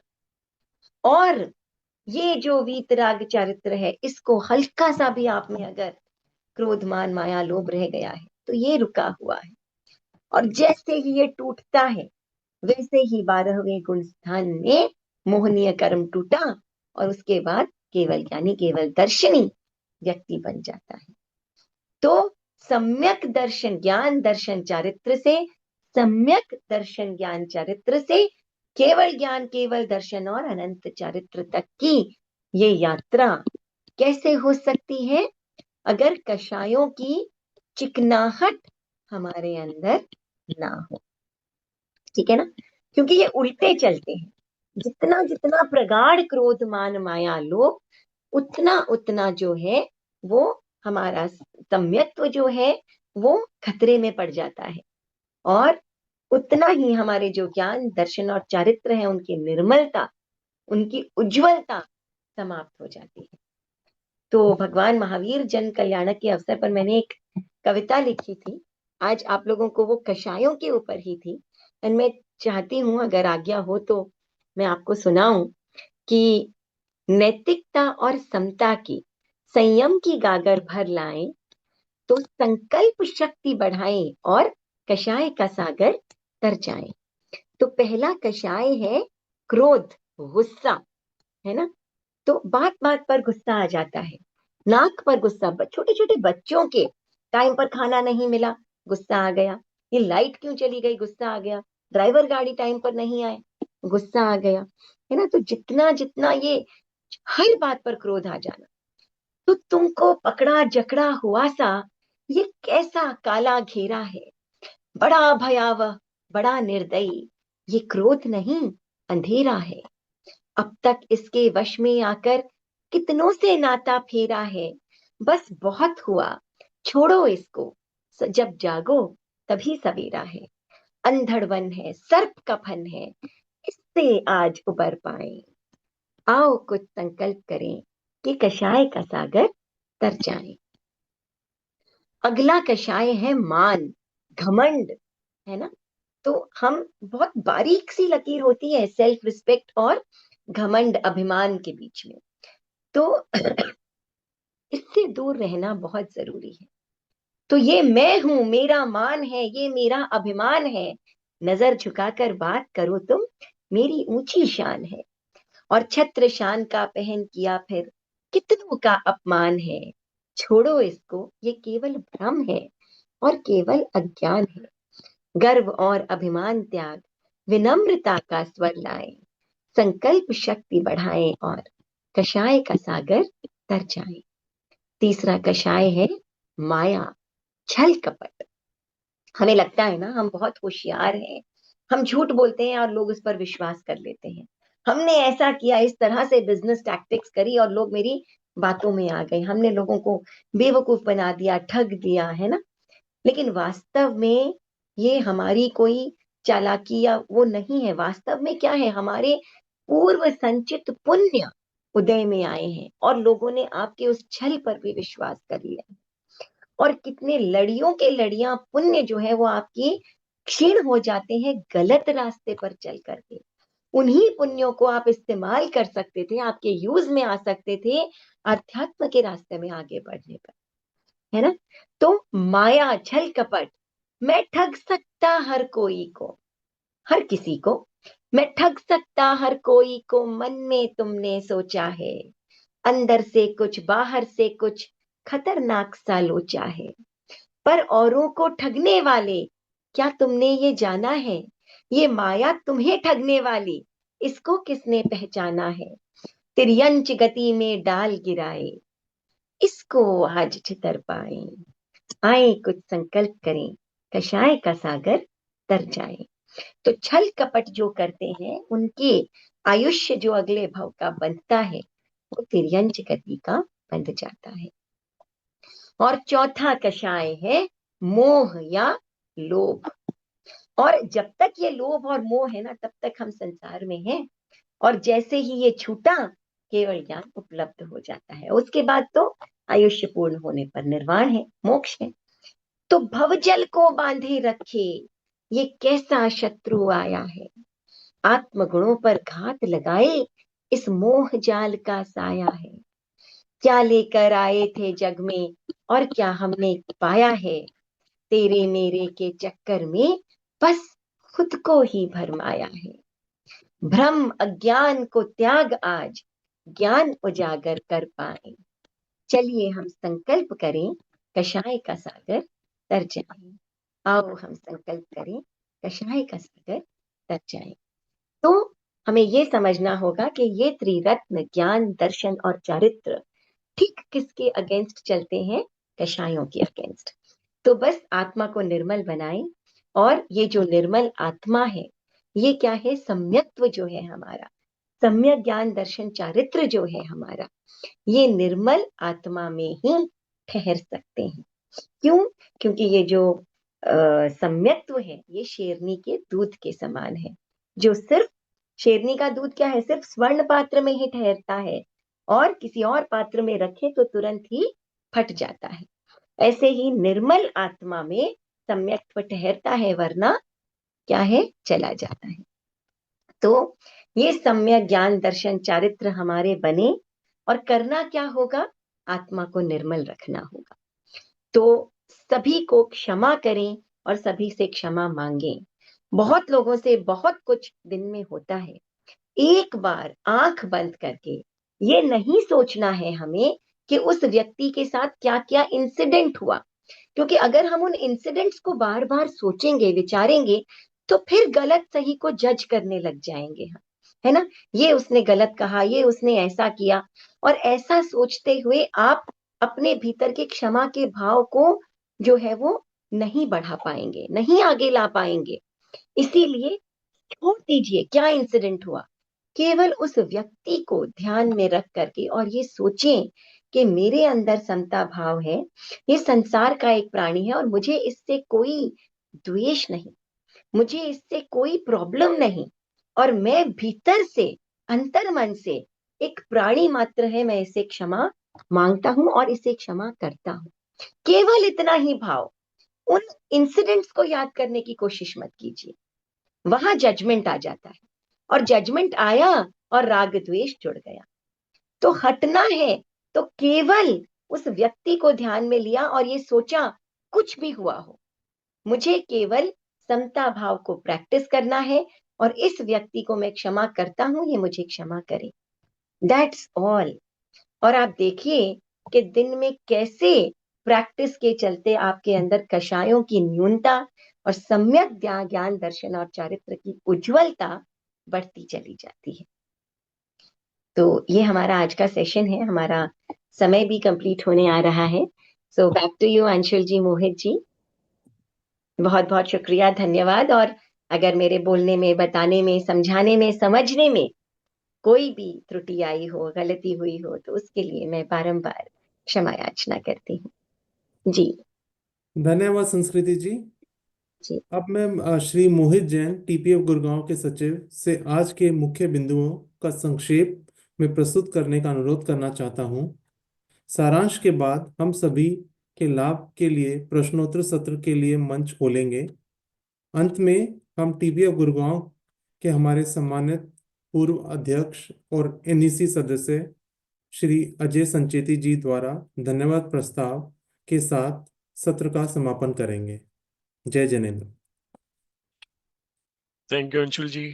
S5: और ये जो वीतराग चरित्र है, इसको हल्का सा भी आप में अगर क्रोध मान माया लोभ रह गया है तो ये रुका हुआ है, और जैसे ही ये टूटता है वैसे ही 12वें गुण स्थान में मोहनीय कर्म टूटा, और उसके बाद केवल ज्ञानी, केवल दर्शनी व्यक्ति बन जाता है। तो सम्यक दर्शन ज्ञान दर्शन चारित्र से, सम्यक दर्शन ज्ञान चारित्र से केवल ज्ञान, केवल दर्शन और अनंत चारित्र तक की ये यात्रा कैसे हो सकती है, अगर कषायों की चिकनाहट हमारे अंदर ना हो। ठीक है ना, क्योंकि ये उल्टे चलते हैं, जितना जितना प्रगाढ़ क्रोध मान माया लोभ, उतना उतना जो है वो हमारा सम्यक्त्व जो है वो खतरे में पड़ जाता है, और उतना ही हमारे जो ज्ञान दर्शन और चारित्र है उनकी निर्मलता, उनकी उज्जवलता समाप्त हो जाती है। तो भगवान महावीर जन कल्याणक के अवसर पर मैंने एक कविता लिखी थी, आज आप लोगों को वो कषायों के ऊपर ही थी, और मैं चाहती हूं अगर आज्ञा हो तो मैं आपको सुनाऊं कि नैतिकता और समता की संयम की गागर भर लाएं, तो संकल्प शक्ति बढ़ाएं और कषाय का सागर तर जाए। तो पहला कषाय है क्रोध, गुस्सा, है ना, तो बात बात पर गुस्सा आ जाता है, नाक पर गुस्सा, छोटे छोटे बच्चों के टाइम पर खाना नहीं मिला, गुस्सा आ गया, ये लाइट क्यों चली गई, गुस्सा आ गया, ड्राइवर गाड़ी टाइम पर नहीं आए, गुस्सा आ गया, है ना। तो जितना जितना ये हर बात पर क्रोध आ जाना, तो तुमको पकड़ा जकड़ा हुआ सा ये कैसा काला घेरा है, बड़ा भयावह, बड़ा निर्दयी, ये क्रोध नहीं अंधेरा है, अब तक इसके वश में आकर कितनों से नाता फेरा है, बस बहुत हुआ छोड़ो इसको, जब जागो तभी सवेरा है, अंधड़वन है, सर्प का फन है, इससे आज उबर पाए, आओ कुछ संकल्प करें कि कषाय का सागर तर जाए। अगला कषाय है मान, घमंड, है ना। तो हम बहुत बारीक सी लकीर होती है सेल्फ रिस्पेक्ट और घमंड, अभिमान के बीच में, तो इससे दूर रहना बहुत जरूरी है। तो ये मैं हूं, मेरा मान है, ये मेरा अभिमान है, नजर झुकाकर बात करो तुम, मेरी ऊंची शान है। और छत्र शान का पहन किया फिर कितनों का अपमान है। छोड़ो इसको, ये केवल भ्रम है और केवल अज्ञान है। गर्व और अभिमान त्याग, विनम्रता का स्वर लाए, संकल्प शक्ति बढ़ाएं और कषाय का सागर तर जाए। तीसरा कषाय है माया, छल कपट। हमें लगता है ना हम बहुत होशियार हैं, हम झूठ बोलते हैं और लोग उस पर विश्वास कर लेते हैं। हमने ऐसा किया, इस तरह से बिजनेस टैक्टिक्स करी और लोग मेरी बातों में आ गए। हमने लोगों को बेवकूफ बना दिया, ठग दिया, है ना। लेकिन वास्तव में ये हमारी कोई चालाकी या वो नहीं है। वास्तव में क्या है, हमारे पूर्व संचित पुण्य उदय में आए हैं और लोगों ने आपके उस छल पर भी विश्वास कर लिया। और कितने लड़ियों के लड़ियां पुण्य जो है वो आपकी क्षीण हो जाते हैं गलत रास्ते पर चल करके। उन्हीं पुण्यों को आप इस्तेमाल कर सकते थे, आपके यूज में आ सकते थे अध्यात्म के रास्ते में आगे बढ़ने पर, है ना। तो माया, छल कपट, मैं ठग सकता हर कोई को, हर किसी को मैं ठग सकता हर कोई को, मन में तुमने सोचा है। अंदर से कुछ बाहर से कुछ खतरनाक सा लोचा है। पर औरों को ठगने वाले, क्या तुमने ये जाना है, ये माया तुम्हें ठगने वाली, इसको किसने पहचाना है। तिर्यंच गति में डाल गिराए, इसको आज छितर पाए। आए कुछ संकल्प करें, कषाय का सागर तर जाए। तो छल कपट जो करते हैं उनके आयुष्य जो अगले भव का बनता है वो तिर्यंच गति का बंध जाता है। और चौथा कषाय है मोह या लोभ। और जब तक ये लोभ और मोह है ना, तब तक हम संसार में हैं। और जैसे ही ये छूटा, केवल ज्ञान उपलब्ध हो जाता है। उसके बाद तो आयुष्य पूर्ण होने पर निर्वाण है, मोक्ष है। तो भवजल को बांधे रखे, ये कैसा शत्रु आया है। आत्मगुणों पर घात लगाए, इस मोह जाल का साया है। क्या लेकर आए थे जग में और क्या हमने पाया है। तेरे मेरे के चक्कर में बस खुद को ही भरमाया है। भ्रम अज्ञान को त्याग आज, ज्ञान उजागर कर पाए। चलिए हम संकल्प करें, कषाय का सागर तर जाए। आओ हम संकल्प करें, कषाय का सागर तर जाए। तो हमें ये समझना होगा कि ये त्रिरत्न ज्ञान, दर्शन और चारित्र ठीक किसके अगेंस्ट चलते हैं, कषायों के अगेंस्ट। तो बस आत्मा को निर्मल बनाएं। और ये जो निर्मल आत्मा है, ये क्या है, सम्यक्त्व जो है हमारा, सम्यक ज्ञान दर्शन चारित्र जो है हमारा, ये निर्मल आत्मा में ही ठहर सकते हैं। क्यों? क्योंकि ये जो सम्यक्त्व है ये शेरनी के दूध के समान है, जो सिर्फ, शेरनी का दूध क्या है, सिर्फ स्वर्ण पात्र में ही ठहरता है और किसी और पात्र में रखे तो तुरंत ही फट जाता है। ऐसे ही निर्मल आत्मा में सम्यक्त्व ठहरता है, वरना क्या है, चला जाता है। तो ये सम्यक ज्ञान दर्शन चारित्र हमारे बने और करना क्या होगा, आत्मा को निर्मल रखना होगा। तो सभी को क्षमा करें और सभी से क्षमा मांगें। बहुत लोगों से बहुत कुछ दिन में होता है। एक बार आंख बंद करके ये नहीं सोचना है हमें कि उस व्यक्ति के साथ क्या क्या इंसिडेंट हुआ, क्योंकि अगर हम उन इंसिडेंट्स को बार बार सोचेंगे, विचारेंगे, तो फिर गलत सही को जज करने लग जाएंगे हम, है ना। ये उसने गलत कहा, ये उसने ऐसा किया, और ऐसा सोचते हुए आप अपने भीतर के क्षमा के भाव को जो है वो नहीं बढ़ा पाएंगे, नहीं आगे ला पाएंगे। इसीलिए छोड़ दीजिए क्या इंसिडेंट हुआ, केवल उस व्यक्ति को ध्यान में रख करके और ये सोचें कि मेरे अंदर समता भाव है, ये संसार का एक प्राणी है और मुझे इससे कोई द्वेष नहीं, मुझे इससे कोई प्रॉब्लम नहीं, और मैं भीतर से, अंतर्मन से एक प्राणी मात्र है, मैं इसे क्षमा मांगता हूं और इसे क्षमा करता हूं। केवल इतना ही भाव। उन इंसिडेंट्स को याद करने की कोशिश मत कीजिए, वहां जजमेंट आ जाता है, और जजमेंट आया और राग द्वेष जुड़ गया। तो हटना है तो केवल उस व्यक्ति को ध्यान में लिया और ये सोचा कुछ भी हुआ हो, मुझे केवल समता भाव को प्रैक्टिस करना है और इस व्यक्ति को मैं क्षमा करता हूं, ये मुझे क्षमा करे। That's all. और आप देखिए कि दिन में कैसे प्रैक्टिस के चलते आपके अंदर कषायों की न्यूनता और सम्यक ज्ञान दर्शन और चारित्र की उज्जवलता बढ़ती चली जाती है। तो ये हमारा आज का सेशन है, हमारा समय भी कंप्लीट होने आ रहा है। So back to you Anshul ji, Mohit ji, बहुत बहुत शुक्रिया, धन्यवाद। और अगर मेरे बोलने में, बताने में, समझाने में, समझने में कोई भी त्रुटि आई हो, गलती हुई हो, तो उसके लिए मैं बारंबार क्षमा याचना करती हूँ जी।
S2: धन्यवाद संस्कृति जी।
S5: जी
S2: अब मैं श्री मोहित जैन, टीपीएफ गुड़गांव के सचिव से आज के मुख्य बिंदुओं का संक्षेप में प्रस्तुत करने का अनुरोध करना चाहता हूं। सारांश के बाद हम सभी के लाभ के लिए प्रश्नोत्तर सत्र के लिए मंच खोलेंगे। अंत में हम टीपीएफ गुड़गांव के हमारे सम्मानित पूर्व अध्यक्ष और एनईसी सदस्य श्री अजय संचेती जी द्वारा धन्यवाद प्रस्ताव के साथ सत्र का समापन करेंगे। जय Jinendra.
S1: Thank you, Anshul ji.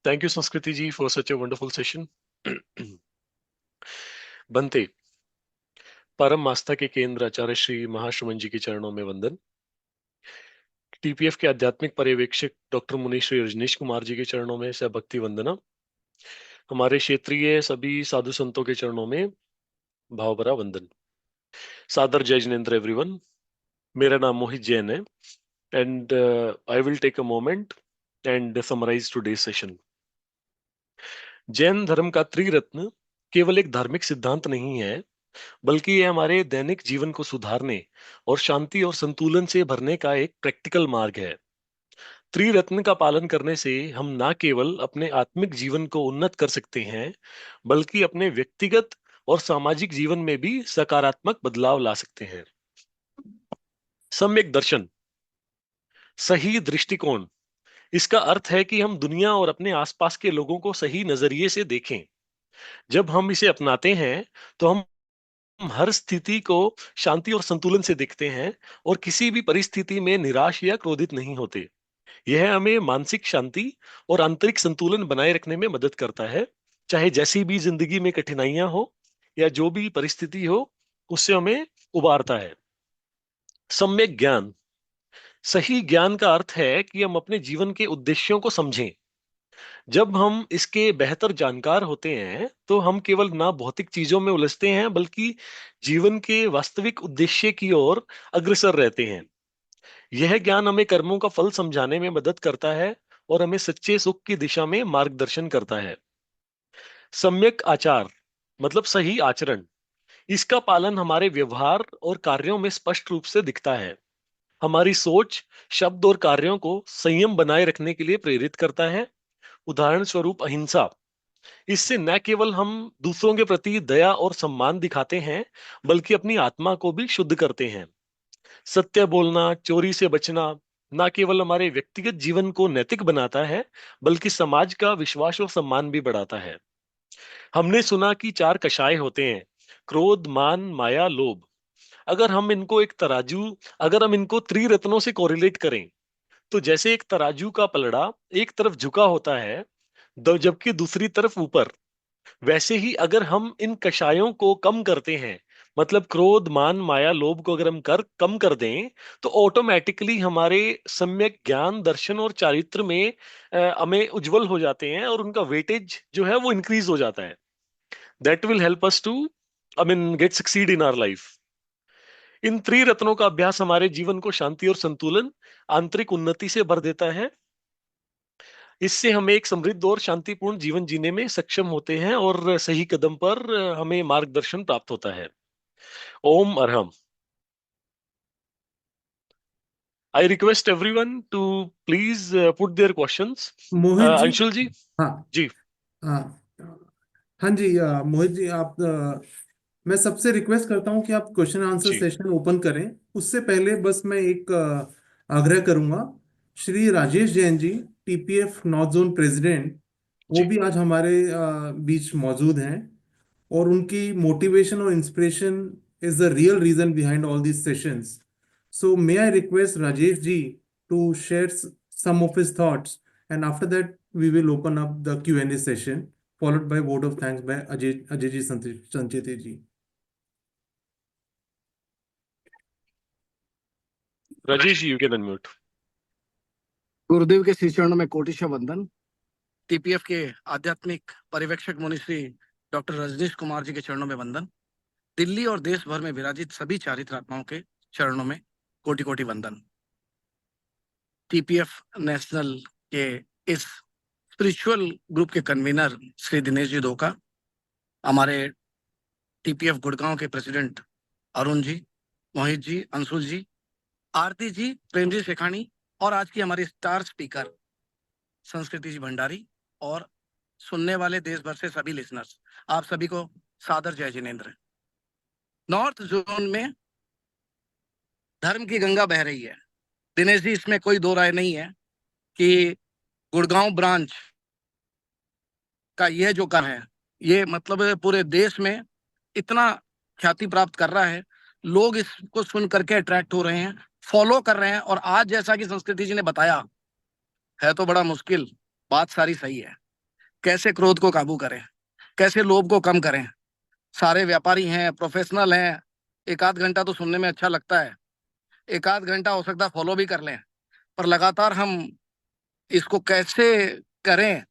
S1: Thank you, Sanskriti ji, for such a wonderful session. बनते परम आस्था के केंद्र आचार्य श्री महाश्रमण जी के चरणों में वंदन। टीपीएफ के आध्यात्मिक पर्यवेक्षक डॉक्टर मुनि श्री रजनीश कुमार जी के चरणों में से भक्ति वंदना। हमारे क्षेत्रीय सभी साधु संतों के चरणों में भाव भरा वंदन। सादर जय जिनेंद्र एवरीवन। मेरा नाम मोहित जैन है and I will take a moment and summarise today's session. Jain धर्म का त्रिरत्न केवल एक धार्मिक सिद्धांत नहीं है, बल्कि ये हमारे दैनिक जीवन को सुधारने और शांति और संतुलन से भरने का एक प्रैक्टिकल मार्ग है। त्रिरत्न का पालन करने से हम न केवल अपने आत्मिक जीवन को उन्नत कर सकते हैं, बल्कि अपने व्यक्तिगत और सामाजिक जीवन में भी सकारात्मक बदलाव ला सकते हैं। सम्यक दर्शन, सही दृष्टिकोण, इसका अर्थ है कि हम दुनिया और अपने आसपास के लोगों को सही नजरिए से देखें। जब हम इसे अपनाते हैं तो हम हर स्थिति को शांति और संतुलन से देखते हैं और किसी भी परिस्थिति में निराश या क्रोधित नहीं होते। यह हमें मानसिक शांति और आंतरिक संतुलन बनाए रखने में मदद करता है, चाहे जैसी भी जिंदगी में कठिनाइयां हो या जो भी परिस्थिति हो, उससे हमें उबारता है। सम्यक ज्ञान, सही ज्ञान का अर्थ है कि हम अपने जीवन के उद्देश्यों को समझें। जब हम इसके बेहतर जानकार होते हैं तो हम केवल ना भौतिक चीजों में उलझते हैं, बल्कि जीवन के वास्तविक उद्देश्य की ओर अग्रसर रहते हैं। यह ज्ञान हमें कर्मों का फल समझाने में मदद करता है और हमें सच्चे सुख की दिशा में मार्गदर्शन करता है। सम्यक आचार मतलब सही आचरण, इसका पालन हमारे व्यवहार और कार्यों में स्पष्ट रूप से दिखता है। हमारी सोच, शब्द और कार्यों को संयम बनाए रखने के लिए प्रेरित करता है। उदाहरण स्वरूप अहिंसा, इससे न केवल हम दूसरों के प्रति दया और सम्मान दिखाते हैं, बल्कि अपनी आत्मा को भी शुद्ध करते हैं। सत्य बोलना, चोरी से बचना न केवल हमारे व्यक्तिगत जीवन को नैतिक बनाता है, बल्कि समाज का विश्वास और सम्मान भी बढ़ाता है। हमने सुना कि 4 कषाय होते हैं, क्रोध, मान, माया, लोभ। अगर हम इनको त्रिरत्नों से कोरिलेट करें, तो जैसे एक तराजू का पलड़ा एक तरफ झुका होता है जबकि दूसरी तरफ ऊपर, वैसे ही अगर हम इन कषायों को कम करते हैं, मतलब क्रोध, मान, माया, लोभ को अगर हम कम कर दें, तो ऑटोमेटिकली हमारे सम्यक ज्ञान, दर्शन और चारित्र में हमें उज्जवल हो जाते हैं और उनका वेटेज जो है वो इंक्रीज हो जाता है। That will help us to get succeed in our life. इन त्रिरत्नों का अभ्यास हमारे जीवन को शांति और संतुलन, आंतरिक उन्नति से भर देता है। इससे हमें एक समृद्ध और शांतिपूर्ण जीवन जीने में सक्षम होते हैं और सही कदम पर हमें मार्गदर्शन प्राप्त होता है। ओम Arham. I request everyone to please put their questions.
S2: Mohit ji.
S1: Anshul जी।
S2: हाँ
S1: जी।
S2: हाँ हाँ जी, मोहित जी, मैं सबसे रिक्वेस्ट करता हूँ कि आप क्वेश्चन आंसर
S1: जी।
S2: सेशन ओपन करें। उससे पहले बस मैं एक आग्रह करूंगा, Shri Rajesh Jain ji, TPF north zone president, वो
S1: जी।
S2: भी आज हमारे बीच मौजूद हैं और उनकी मोटिवेशन और inspiration is the real reason behind all these sessions. So may I request Rajesh ji to share some of his thoughts, and after that we will open up the Q&A session, followed by vote of thanks by Ajay Sancheti ji.
S1: Rajesh, you can unmute.
S6: गुरुदेव के श्री चरणों में कोटिशः वंदन। TPF के आध्यात्मिक पर्यवेक्षक मुनिश्री doctor Rajneesh Kumar ji के चरणों में वंदन। दिल्ली और देश भर में विराजित सभी चारित्र आत्माओं के चरणों में कोटि कोटि वंदन। टीपीएफ नेशनल के इस स्पिरिचुअल ग्रुप के कन्वीनर श्री दिनेश जी धोखा, हमारे टीपीएफ गुड़गांव के प्रेसिडेंट अरुण जी, मोहित जी, अंशुल जी, आरती जी, प्रेम जी शेखानी, और आज की हमारी स्टार स्पीकर संस्कृति जी भंडारी, और सुनने वाले देश भर से सभी लिसनर्स, आप सभी को सादर जय जिनेंद्र। नॉर्थ जोन में धर्म की गंगा बह रही है दिनेश जी, इसमें कोई दो राय नहीं है कि गुड़गांव ब्रांच का यह जो काम है, ये मतलब पूरे देश में इतना ख्याति प्राप्त कर रहा है, लोग इसको सुन करके अट्रैक्ट हो रहे हैं, फॉलो कर रहे हैं। और आज जैसा कि संस्कृति जी ने बताया है तो बड़ा मुश्किल, बात सारी सही है। कैसे क्रोध को काबू करें, कैसे लोभ को कम करें। सारे व्यापारी हैं, प्रोफेशनल हैं, एक आध घंटा तो सुनने में अच्छा लगता है, एक आध घंटा हो सकता है फॉलो भी कर लें, पर लगातार हम इसको कैसे करें,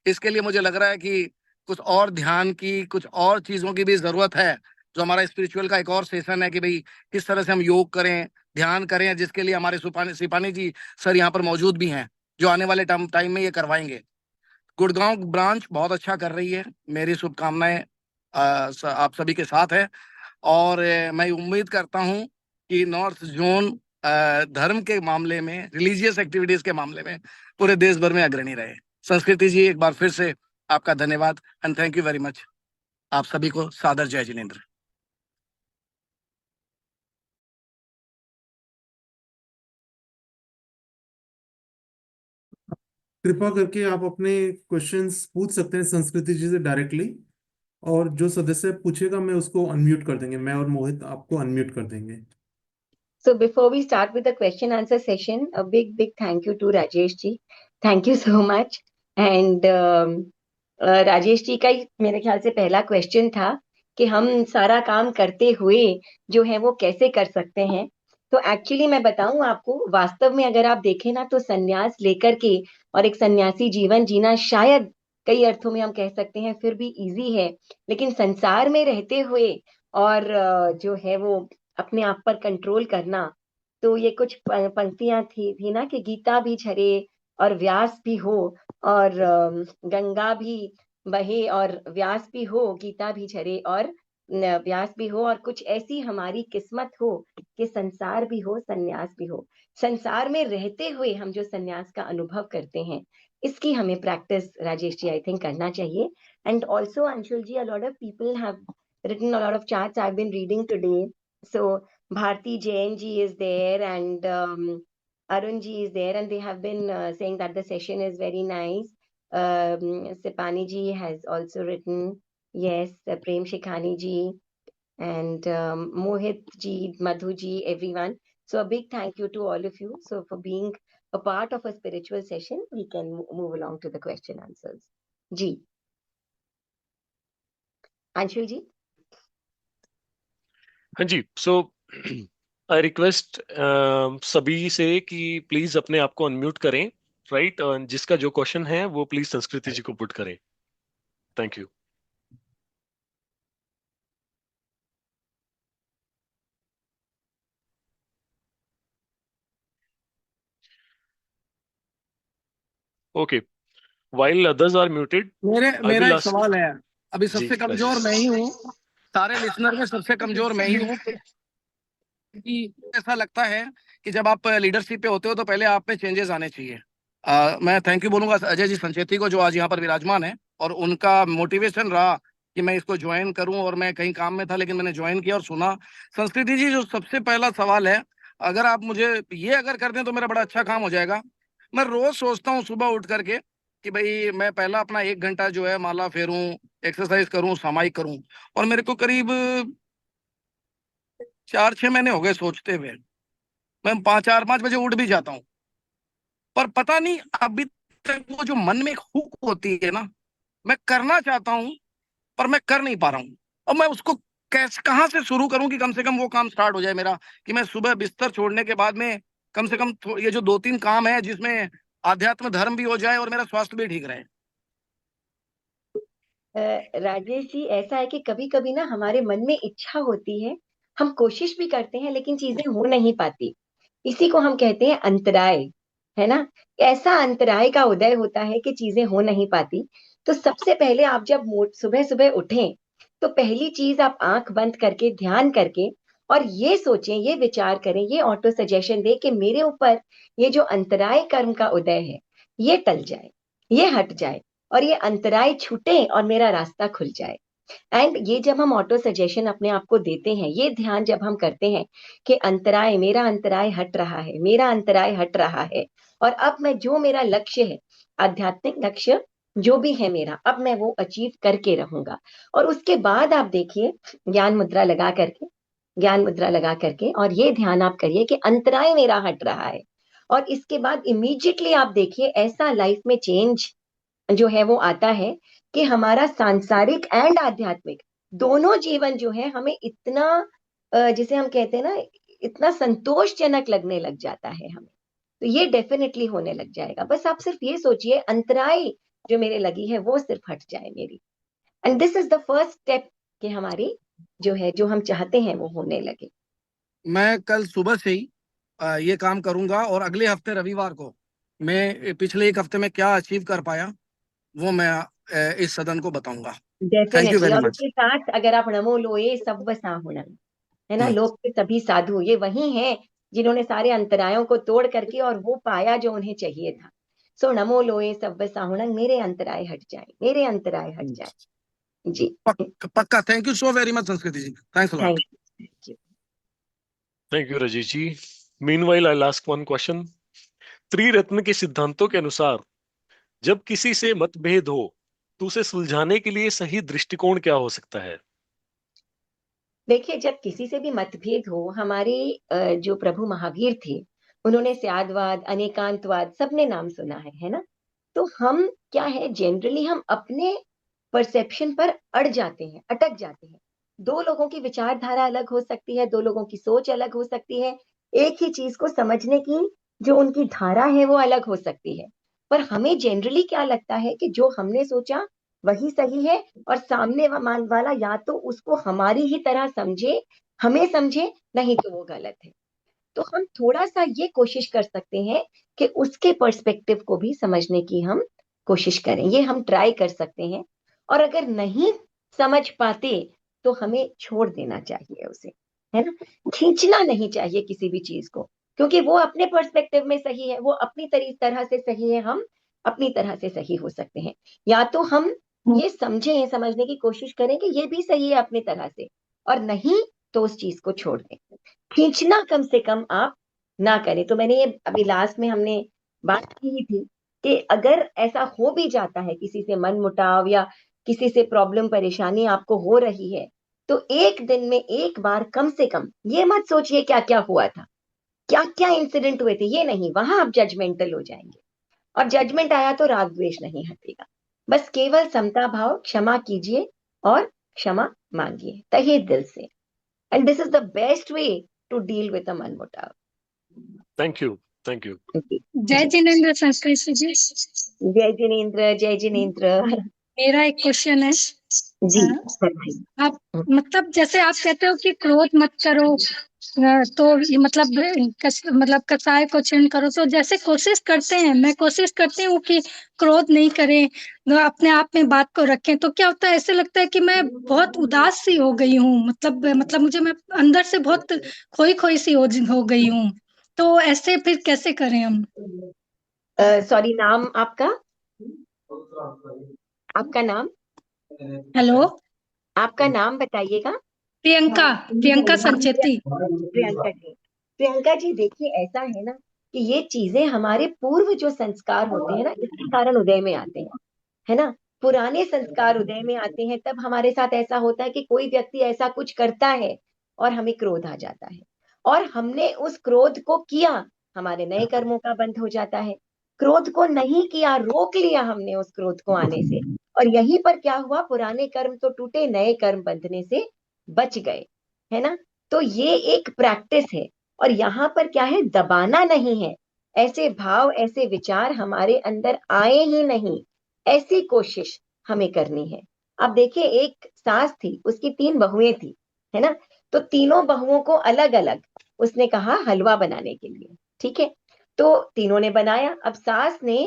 S6: इसके लिए मुझे लग रहा है कि कुछ और ध्यान की, कुछ और चीजों की भी जरूरत है। जो हमारा स्पिरिचुअल का एक और सेशन है कि भाई किस तरह से हम योग करें, ध्यान करें, जिसके लिए हमारे सिपानी जी सर यहाँ पर मौजूद भी हैं, जो आने वाले टाइम में ये करवाएंगे। गुड़गांव ब्रांच बहुत अच्छा कर रही है, मेरी शुभकामनाएं आप सभी के साथ है। और मैं उम्मीद करता हूं कि नॉर्थ जोन धर्म के मामले में, रिलीजियस एक्टिविटीज के मामले में पूरे देश भर में अग्रणी रहे। संस्कृति जी, एक बार फिर से आपका धन्यवाद and thank you very much. आप सभी को सादर जय जिनेंद्र।
S2: कृपा करके आप अपने क्वेश्चंस पूछ सकते हैं संस्कृति जी से डायरेक्टली, और जो सदस्य पूछेगा मैं उसको अनम्यूट कर देंगे, मैं और मोहित आपको अनम्यूट कर देंगे।
S5: So before we start with the question answer session, a big thank you to Rajesh ji. Thank you so much. And Rajesh ji का ही मेरे ख्याल से पहला क्वेश्चन था कि हम सारा काम करते हुए जो है वो कैसे कर सकते हैं। तो एक्चुअली मैं बताऊं आपको, वास्तव में अगर आप देखें ना, तो सन्यास लेकर के और एक सन्यासी जीवन जीना शायद कई अर्थों में हम कह सकते हैं फिर भी इजी है, लेकिन संसार में रहते हुए और जो है वो अपने आप पर कंट्रोल करना, तो ये कुछ पंक्तियां थी ना कि गीता भी झरे और व्यास भी हो, और गंगा भी बहे और व्यास भी हो, गीता भी झरे और व्यास भी हो, और कुछ ऐसी हमारी किस्मत हो कि संसार भी हो, सन्यास भी हो। संसार में रहते हुए हम जो सन्यास का अनुभव करते हैं, इसकी हमें practice Rajesh ji I think करना चाहिए। And also Anshul ji, a lot of people have written a lot of chats I've been reading today. So Bharti Jain ji is there, and Arun ji is there, and they have been saying that the session is very nice. Sipani ji has also written, yes, Prem Shikhani ji, and Mohit ji, Madhu ji, everyone. So a big thank you to all of you. So for being a part of a spiritual session, we can move along to the question answers. Ji. Anshul ji.
S1: हाँ जी, सो I request सभी से कि please अपने आप को unmute करें, right? जिसका जो क्वेश्चन है वो प्लीज संस्कृति जी को पुट करें। Thank you. Okay, while others are muted, I
S6: मेरा
S1: will
S6: एक
S1: ask।
S6: सवाल है। अभी
S1: जी
S6: सबसे कमजोर
S1: राजेश।
S6: मैं ही हूँ, सारे लिसनर में सबसे कमजोर मैं ही हूँ। कि ऐसा लगता है कि जब आप लीडरशिप पे होते हो तो पहले आप में चेंजेस आने चाहिए। मैं थैंक यू बोलूंगा अजय जी संचेती को, जो आज यहाँ पर विराजमान है, और उनका मोटिवेशन रहा कि मैं इसको ज्वाइन करूं, और मैं कहीं काम में था लेकिन मैंने ज्वाइन किया और सुना। संस्कृति जी, जो सबसे पहला सवाल है, अगर आप मुझे ये अगर कर दें तो मेरा बड़ा अच्छा काम हो जाएगा। मैं रोज सोचता हूँ सुबह उठ करके कि भाई मैं पहला अपना 1 घंटा जो है माला फेरूं, एक्सरसाइज करूं, सामायिक करूं, और मेरे को करीब 4-6 महीने हो गए सोचते हुए। मैं 5-4-5 बजे उठ भी जाता हूँ, पर पता नहीं अभी तक वो जो मन में एक हुक होती है ना, मैं करना चाहता हूं पर मैं कर नहीं पा रहा हूं, और मैं उसको कैसे कहां से शुरू करूं कि कम से कम वो काम स्टार्ट हो जाए मेरा, कि मैं सुबह बिस्तर छोड़ने के बाद में कम से कम ये जो 2-3 काम है जिसमें आध्यात्म धर्म भी हो जाए और मेरा स्वास्थ्य भी ठीक रहे।
S5: राजेश जी, ऐसा है कि कभी कभी ना हमारे मन में इच्छा होती है, हम कोशिश भी करते हैं लेकिन चीजें हो नहीं पाती। इसी को हम कहते हैं अंतराय, है ना। ऐसा अंतराय का उदय होता है कि चीजें हो नहीं पाती। तो सबसे पहले आप जब सुबह सुबह उठें, तो पहली चीज आप आंख बंद करके ध्यान करके और ये सोचें, ये विचार करें, ये ऑटो सजेशन दे कि मेरे ऊपर ये जो अंतराय कर्म का उदय है ये टल जाए, ये हट जाए, और ये अंतराय छूटे और मेरा रास्ता खुल जाए। एंड ये जब हम ऑटो सजेशन अपने आप को देते हैं, ये ध्यान जब हम करते हैं कि अंतराय, मेरा अंतराय हट रहा है, मेरा अंतराय हट रहा है, और अब मैं जो मेरा लक्ष्य है, आध्यात्मिक लक्ष्य जो भी है मेरा, अब मैं वो अचीव करके रहूंगा। और उसके बाद आप देखिए, ज्ञान मुद्रा लगा करके, ज्ञान मुद्रा लगा करके और ये ध्यान आप करिए कि अंतराय मेरा हट रहा है। और इसके बाद इमीडिएटली आप देखिए ऐसा लाइफ में चेंज जो है वो आता है कि हमारा सांसारिक एंड आध्यात्मिक दोनों जीवन जो है हमें इतना जिसे हम कहते हैं ना, इतना संतोषजनक लगने लग जाता है हमें। तो ये डेफिनेटली होने लग जाएगा। बस आप सिर्फ ये सोचिए, अंतराय जो मेरे लगी है वो सिर्फ हट जाए मेरी। And this is the first step कि हमारी जो है, जो हम चाहते हैं वो होने लगे।
S6: मैं कल सुबह से ही ये काम करूंगा, और अगले हफ्ते रविवार को मैं पिछले 1 हफ्ते में क्या अचीव कर पाया वो मैं इस सदन को बताऊंगा। Thank you
S5: definitely.
S6: वेरी
S5: और
S6: मच।
S5: उसके साथ अगर आप नमो लोए सब्ब साहुणम, है ना,
S6: हम्म।
S5: लोक के सभी साधु ये वही हैं जिन्होंने सारे अंतरायों को तोड़ करके और वो पाया जो उन्हें चाहिए था। सो नमो लोए सब्ब साहुणम, मेरे अंतराय हट जाए, मेरे अंतराय हट जाए। जी,
S6: पक्का। Thank you so very much Sanskriti ji, thanks a lot.
S5: Thank you.
S1: Thank you Rajesh ji. Meanwhile I ask one question. त्रिरत्न के सिद्धांतों के अनुसार जब किसी से मतभेद हो तो उसे सुलझाने के लिए सही दृष्टिकोण क्या हो सकता है?
S5: देखिए, जब किसी से भी मतभेद हो, हमारे जो प्रभु महावीर थे, उन्होंने स्यादवाद, अनेकांतवाद सबने नाम सुना है ना। तो हम क्या है, जनरली हम अपने परसेप्शन पर अड़ जाते हैं, अटक जाते हैं। दो लोगों की विचारधारा अलग हो सकती है, दो लोगों की सोच अलग हो सकती है, एक ही चीज को समझने की जो उनकी धारा है वो अलग हो सकती है। पर हमें जनरली क्या लगता है कि जो हमने सोचा वही सही है, और सामने वाला या तो उसको हमारी ही तरह समझे, हमें समझे, नहीं तो वो गलत है। तो हम थोड़ा सा ये कोशिश कर सकते हैं कि उसके पर्सपेक्टिव को भी समझने की हम कोशिश करें, ये हम ट्राई कर सकते हैं। और अगर नहीं समझ पाते तो हमें छोड़ देना चाहिए उसे, है ना। खींचना नहीं चाहिए किसी भी चीज को, क्योंकि वो अपने पर्सपेक्टिव में सही है, वो अपनी तरह से सही है, हम अपनी तरह से सही हो सकते हैं। या तो हम ये समझें, समझने की कोशिश करें कि ये भी सही है अपनी तरह से, और नहीं तो उस चीज को छोड़ दें। खींचना कम से कम आप ना करें। तो मैंने ये अभी लास्ट में हमने बात की ही थी कि अगर ऐसा हो भी जाता है, किसी से मन मुटाव या किसी से प्रॉब्लम परेशानी आपको हो रही है, तो एक दिन में एक बार कम से कम ये मत सोचिए क्या क्या हुआ था, क्या क्या इंसिडेंट हुए थे, ये नहीं, वहां आप जजमेंटल हो जाएंगे। और जजमेंट आया तो राग द्वेष नहीं हटेगा। बस केवल समता भाव, क्षमा कीजिए और क्षमा मांगिए तहे दिल से। And this is the best way to deal with a मनमुटाव।
S1: Thank you. Thank you.
S7: जय जिनेन्द्र संस्कृत जी।
S5: जय जिनेन्द्र, जय जिनेन्द्र।
S7: मेरा एक क्वेश्चन है।
S5: जी,
S7: आप मतलब जैसे आप कहते हो कि क्रोध मत करो, तो ये मतलब कसाय को क्षण करो, तो जैसे कोशिश करते हैं, मैं कोशिश करती हूँ कि क्रोध नहीं करें, अपने आप में बात को रखें, तो क्या होता है, ऐसे लगता है कि मैं बहुत उदास सी हो गई हूँ, मतलब मुझे, मैं अंदर से बहुत खोई खोई सी हो गई हूँ। तो ऐसे फिर कैसे करें हम?
S5: सॉरी, नाम आपका, आपका नाम,
S7: हेलो,
S5: आपका नाम बताइएगा।
S7: प्रियंका, प्रियंका संचेती।
S5: प्रियंका जी। प्रियंका जी, देखिए ऐसा है ना कि ये चीजें हमारे पूर्व जो संस्कार होते हैं ना, इसके कारण उदय में आते हैं, है ना। पुराने संस्कार उदय में आते हैं, तब हमारे साथ ऐसा होता है कि कोई व्यक्ति ऐसा कुछ करता है और हमें क्रोध आ जाता है, और हमने उस क्रोध को किया, हमारे नए कर्मों का बंध हो जाता है। क्रोध को नहीं किया, रोक लिया हमने उस क्रोध को आने से। और यहीं पर क्या हुआ, पुराने कर्म तो टूटे, नए कर्म बंधने से बच गए, है ना। तो ये एक प्रैक्टिस है। और यहाँ पर क्या है, दबाना नहीं है, ऐसे भाव ऐसे विचार हमारे अंदर आए ही नहीं, ऐसी कोशिश हमें करनी है। अब देखिए, एक सास थी, उसकी 3 बहुएं थी, है ना। तो तीनों बहुओं को अलग अलग उसने कहा हलवा बनाने के लिए, ठीक है। तो तीनों ने बनाया। अब सास ने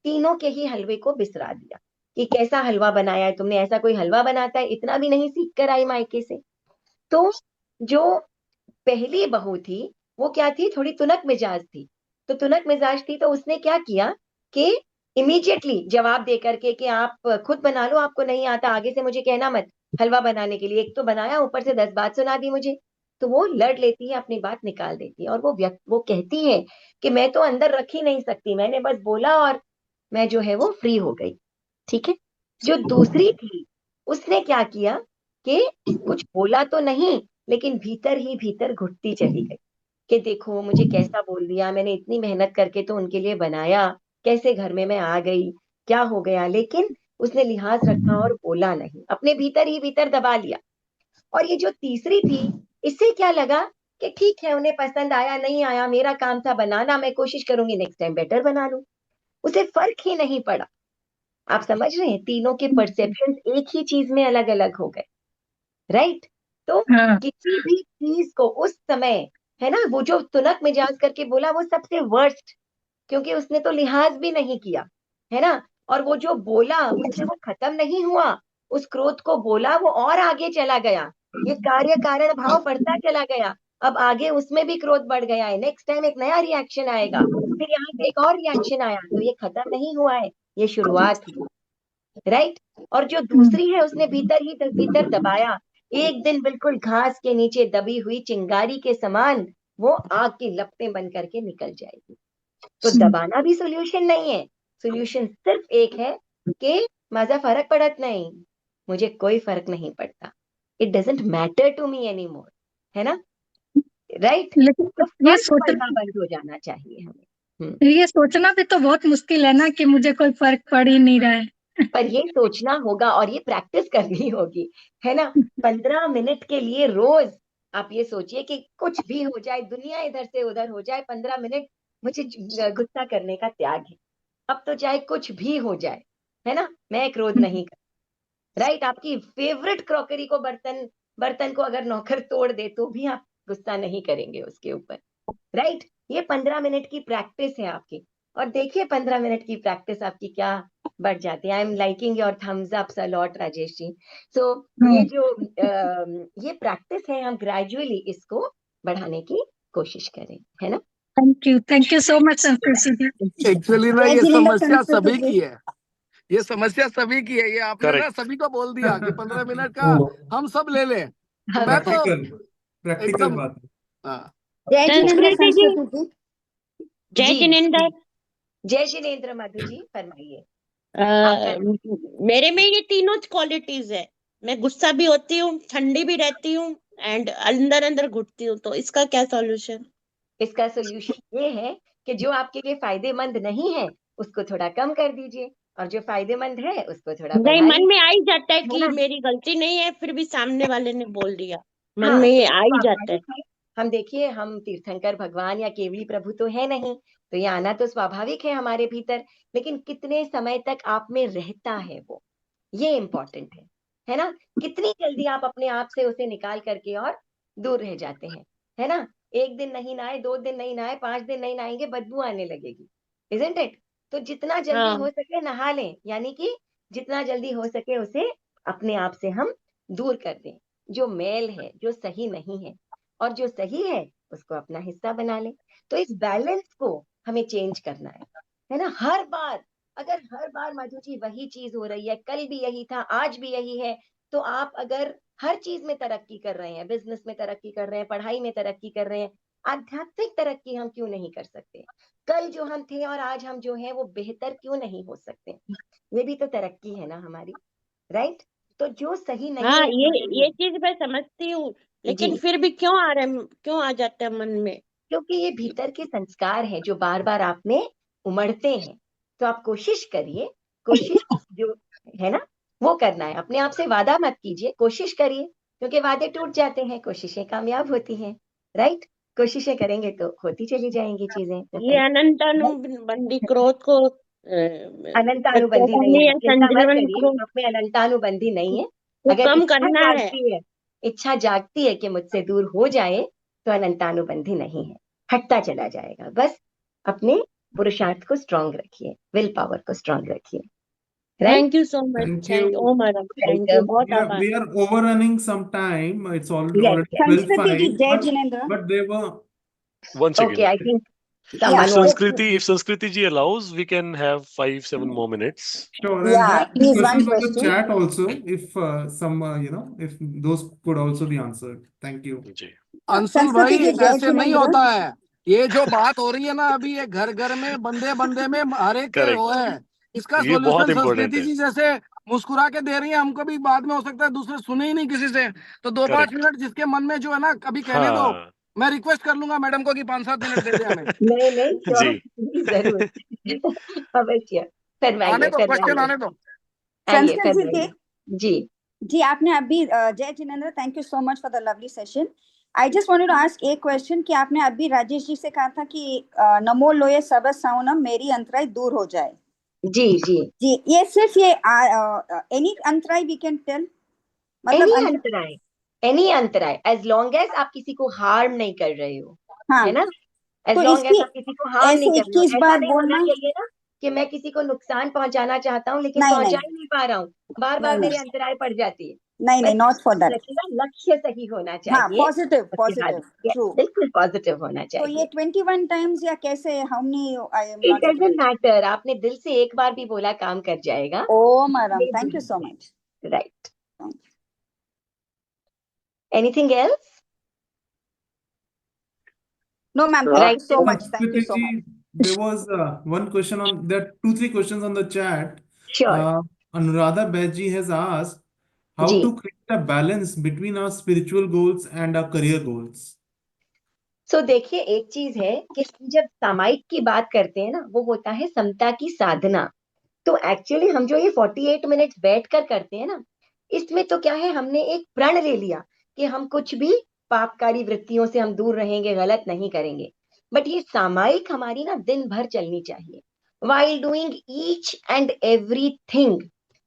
S5: तीनों के ही हलवे को बिसरा दिया कि कैसा हलवा बनाया है तुमने, ऐसा कोई हलवा बनाता है, इतना भी नहीं सीख कर आई मायके से। तो जो पहली बहू थी वो क्या थी, थोड़ी तुनक मिजाज थी। तो तुनक मिजाज थी तो उसने क्या किया कि इमीडिएटली जवाब दे करके कि आप खुद बना लो, आपको नहीं आता, आगे से मुझे कहना मत हलवा बनाने के लिए, एक तो बनाया ऊपर से 10 बात सुना दी मुझे। तो वो लड़ लेती है, अपनी बात निकाल देती है, और वो कहती है कि मैं तो अंदर रख ही नहीं सकती, मैंने बस बोला और मैं जो है वो फ्री हो गई, ठीक है। जो दूसरी थी उसने क्या किया कि कुछ बोला तो नहीं, लेकिन भीतर ही भीतर घुटती चली गई कि देखो मुझे कैसा बोल दिया, मैंने इतनी मेहनत करके तो उनके लिए बनाया, कैसे घर में मैं आ गई, क्या हो गया। लेकिन उसने लिहाज रखा और बोला नहीं, अपने भीतर ही भीतर दबा लिया। और ये जो तीसरी थी, इससे क्या लगा कि ठीक है, उन्हें पसंद आया नहीं आया, मेरा काम था बनाना, मैं कोशिश करूंगी नेक्स्ट टाइम बेटर बना लूं। उसे फर्क ही नहीं पड़ा। आप समझ रहे हैं, तीनों के परसेप्शन एक ही चीज में अलग अलग हो गए, राइट। तो
S7: हाँ।
S5: किसी भी चीज को उस समय, है ना, वो जो तुनक मिजाज करके बोला वो सबसे वर्स्ट, क्योंकि उसने तो लिहाज भी नहीं किया, है ना। और वो जो बोला उससे वो खत्म नहीं हुआ, उस क्रोध को बोला, वो और आगे चला गया, ये कार्य कारण भाव बढ़ता चला गया। अब आगे उसमें भी क्रोध बढ़ गया है, नेक्स्ट टाइम एक नया रिएक्शन आएगा, फिर यहाँ से एक और रिएक्शन आया, तो ये खत्म नहीं हुआ है, ये शुरुआत हुई, राइट। और जो दूसरी है उसने भीतर ही भीतर दबाया, एक दिन बिल्कुल घास के नीचे दबी हुई चिंगारी के समान वो आग की लपटें बन करके निकल जाएगी। तो दबाना भी सोल्यूशन नहीं है, सोल्यूशन सिर्फ एक है कि माझा फर्क पड़त नहीं, मुझे कोई फर्क नहीं पड़ता, it doesn't matter to me any more, है ना, राइट।
S7: लेकिन
S5: तो
S7: ये
S5: फर्क पड़ना बंद हो जाना चाहिए हमें।
S7: ये सोचना भी तो बहुत मुश्किल है ना कि मुझे कोई फर्क पड़ ही नहीं रहा है।
S5: पर ये सोचना होगा और ये प्रैक्टिस करनी होगी, है ना। 15 मिनट के लिए रोज आप ये सोचिए कि कुछ भी हो जाए, दुनिया इधर से उधर हो जाए, 15 मिनट मुझे गुस्सा करने का त्याग है। अब तो चाहे कुछ भी हो जाए, है ना, मैं क्रोध नहीं कर, राइट। आपकी फेवरेट क्रॉकरी को, बर्तन बर्तन को अगर नौकर तोड़ दे तो भी आप गुस्सा नहीं करेंगे उसके ऊपर, राइट। ये 15 मिनट की प्रैक्टिस है आपकी। और देखिए 15 मिनट की प्रैक्टिस आपकी क्या बढ़ जाती है। I am liking your thumbs ups a lot Rajesh ji. So ये जो ये प्रैक्टिस है, हम ग्रेजुअली इसको बढ़ाने की कोशिश करें, है ना।
S7: Thank you so much Sanskriti ji.
S6: Actually ना
S7: जय
S6: ये
S7: जिनेंद्र
S6: समस्या
S7: संस्कृति
S6: सभी
S7: जी।
S6: की है, ये समस्या सभी की है, ये आपने ना
S1: करेक्ट।
S6: सभी को बोल दिया कि 15 मिनट का हम सब ले लें, तो
S5: हाँ,
S6: मैं तो
S2: प्रैक्टिकल
S6: एकदम
S2: बात है।
S6: हाँ।
S5: जय जिनेंद्र
S8: संस्कृति जी,
S5: संस्कृति जी।
S8: जय
S5: जी
S8: जिनेंद्र।
S5: जय जिनेंद्र मधु जी, फरमाइए।
S8: अ,
S5: आपका नाम।
S8: मेरे में ये तीनों क्वालिटीज है, मैं गुस्सा भी होती हूँ, ठंडी भी रहती हूँ, एंड अंदर अंदर घुटती हूँ, तो इसका क्या सॉल्यूशन?
S5: इसका सोल्यूशन ये है कि जो आपके लिए फायदेमंद नहीं है उसको थोड़ा कम कर दीजिए, और जो फायदेमंद है उसको थोड़ा
S8: नहीं,
S5: बढ़ाइए,
S8: मन में आ ही जाता है
S5: है
S8: कि
S5: ना।
S8: मेरी गलती नहीं है, फिर भी सामने वाले ने बोल दिया, मन
S5: हाँ,
S8: में
S5: तो
S8: ये
S5: ये
S8: आ ही जाता है।
S5: स्वाभाविक है। हम देखिए, हम तीर्थंकर भगवान या केवली प्रभु तो है नहीं, तो ये आना तो स्वाभाविक है हमारे भीतर। लेकिन कितने समय तक आप में रहता है वो, ये इम्पोर्टेंट है ना। कितनी जल्दी आप अपने आप से उसे निकाल करके और दूर रह जाते हैं, है ना। एक दिन नहीं नहाए, 2 दिन नहीं नहाए, 5 दिन नहीं नहाएंगे, बदबू आने लगेगी, इजंट इट। तो जितना जल्दी
S8: हाँ
S5: हो सके नहा लें, यानी कि जितना जल्दी हो सके उसे अपने आप से हम दूर कर दें, जो मेल है, जो सही नहीं है, और जो सही है उसको अपना हिस्सा बना लें। तो इस बैलेंस को हमें चेंज करना है ना। हर बार, अगर हर बार माधु जी वही चीज हो रही है, कल भी यही था, आज भी यही है, तो आप अगर हर चीज में तरक्की कर रहे हैं, बिजनेस में तरक्की कर रहे हैं, पढ़ाई में तरक्की कर रहे हैं, आध्यात्मिक तरक्की हम क्यों नहीं कर सकते। कल जो हम थे और आज हम जो हैं वो बेहतर क्यों नहीं हो सकते। ये भी तो तरक्की है ना हमारी, राइट। तो जो सही नहीं
S8: हाँ,
S5: है हमारे
S8: ये
S5: लिए,
S8: चीज मैं समझती हूँ, लेकिन
S5: जी,
S8: फिर भी क्यों आ रहे हैं, क्यों आ जाता है मन में?
S5: क्योंकि ये भीतर के संस्कार हैं जो बार बार आप में उमड़ते हैं, तो आप कोशिश करिए, कोशिश जो है ना वो करना है। अपने आप से वादा मत कीजिए, कोशिश करिए, क्योंकि वादे टूट जाते हैं, कोशिशें कामयाब होती हैं। राइट? कोशिशें करेंगे तो होती चली जाएंगी चीजें। तो
S8: ये अनंतानुबंधी क्रोध को
S5: अनंतानुबंधी नहीं
S8: करनी
S5: है,
S8: है,
S5: चिंता मत
S8: संजीवन
S5: करिए,
S8: को
S5: आप में अनंतानुबंधी नहीं है। अगर
S8: कम
S5: इच्छा
S8: करना है।
S5: जागती है, इच्छा जागती है कि मुझसे दूर हो जाए, तो अनंतानुबंधी नहीं है, हटता चला जाएगा। बस अपने पुरुषार्थ को स्ट्रांग रखिए, विल पावर को स्ट्रांग रखिए। Right?
S8: Thank you so much,
S2: Thank
S8: thank
S2: you.
S8: Oh madam, thank you,
S5: welcome.
S8: बहुत
S2: We are,
S8: आभार।
S2: we are overrunning some time. It's
S5: yes,
S2: already
S9: Sanskriti ji,
S2: 12:05,
S9: Jai
S2: but
S9: Jinendra.
S2: there were
S1: One
S5: okay,
S1: second.
S5: I think
S9: Yeah,
S1: If
S5: someone wants to
S1: Sanskriti, if Sanskriti ji allows, we can have 5-7 more minutes.
S2: sure, and
S9: yeah,
S2: there are
S9: please one
S2: questions on the
S9: question.
S2: chat also. If some, if those could also be answered. Thank you.
S1: जी।
S6: अंशुल
S9: संस्कृति
S6: भाई
S9: जी, जय
S6: ऐसे नहीं
S9: जिनेंद्र।
S6: होता है। ये जो बात हो रही है ना अभी, ये घर घर में, बंदे बंदे में, हर एक के
S1: करेक्ट,
S6: वो है। इसका
S1: ये बहुत
S6: सॉल्यूशन
S1: इंपॉर्टेंट
S6: संस्कृति
S1: है।
S6: जी जैसे मुस्कुरा के दे रही है, हमको भी बाद में हो सकता है दूसरे सुने ही नहीं किसी से, तो 2-5
S1: करेक्ट,
S6: मिनट जिसके मन में जो है ना कभी कहने दो।
S1: हाँ
S6: मैं रिक्वेस्ट कर लूंगा मैडम को कि 5-7 मिनट दे दे हमें।
S5: नहीं नहीं, श्योर,
S1: जी।
S5: जरूर अवश्य
S6: आने
S5: फरमाइए,
S6: दो, क्वेश्चन
S5: फरमाइए,
S6: आने दो।
S5: आइए
S9: संस्कृति जी,
S5: फरमाइए। जी
S9: जी आपने अभी Jai Jinendra, thank you so much for the lovely session. I just wanted to ask एक क्वेश्चन कि आपने अभी राजेश जी से कहा था कि नमो लोये सब साउनम, मेरी अंतराय दूर हो जाए।
S5: जी जी,
S9: जी, ये सिर्फ ये एनी अंतराय वी कैन टेल, मतलब
S5: एनी अंतराय, एनी अंतराय, एज लॉन्ग एज आप किसी को हार्म नहीं कर रहे हो,
S9: हाँ,
S5: है ना? एज
S9: तो
S5: लॉन्ग एज
S9: इसकी
S5: आप किसी को हार्म नहीं
S9: ऐसे
S5: कर रहे हो।
S9: 21
S5: ऐसा
S9: बार
S5: नहीं होना
S9: बोलना,
S5: चाहिए ना कि मैं किसी को नुकसान पहुंचाना चाहता हूँ लेकिन
S9: नहीं
S5: पहुंचा
S9: नहीं
S5: ही नहीं पा रहा हूँ, बार
S9: नहीं
S5: बार मेरे
S9: नहीं
S5: अंतराय पड़ जाती है।
S9: नहीं नहीं,
S5: बस
S9: नॉट फॉर दैट।
S5: रखिएगा, लक्ष्य सही होना
S9: हाँ,
S5: चाहिए,
S9: पॉजिटिव
S5: उसके
S9: पॉजिटिव,
S5: बाद
S9: ट्रू।
S5: बिल्कुल पॉजिटिव होना
S9: तो
S5: चाहिए।
S9: ये 21 टाइम्स या कैसे, how many, I am
S5: it
S9: not
S5: doesn't
S9: able.
S5: Matter, आपने दिल से एक बार भी बोला काम कर जाएगा।
S9: Oh madam, thank you so much.
S5: Right, anything else?
S9: No ma'am,
S1: हाँ,
S9: thank you
S5: right,
S9: so much, thank you
S2: Sanskriti
S9: so much.
S2: ji, there was one question on, there are 2-3 questions on the chat.
S5: Sure.
S2: Anuradha Baji has asked how
S5: ji,
S2: to create a balance between our spiritual goals and our career goals.
S5: सो देखिए, एक चीज है कि हम जब सामायिक की बात करते हैं ना, वो होता है समता की साधना। तो एक्चुअली हम जो ये 48 मिनट्स बैठ कर करते हैं ना, इसमें तो क्या है, हमने एक प्रण ले लिया कि हम कुछ भी पापकारी वृत्तियों से हम दूर रहेंगे, गलत नहीं करेंगे। बट ये सामायिक हमारी ना दिन भर चलनी चाहिए, while doing each and everything,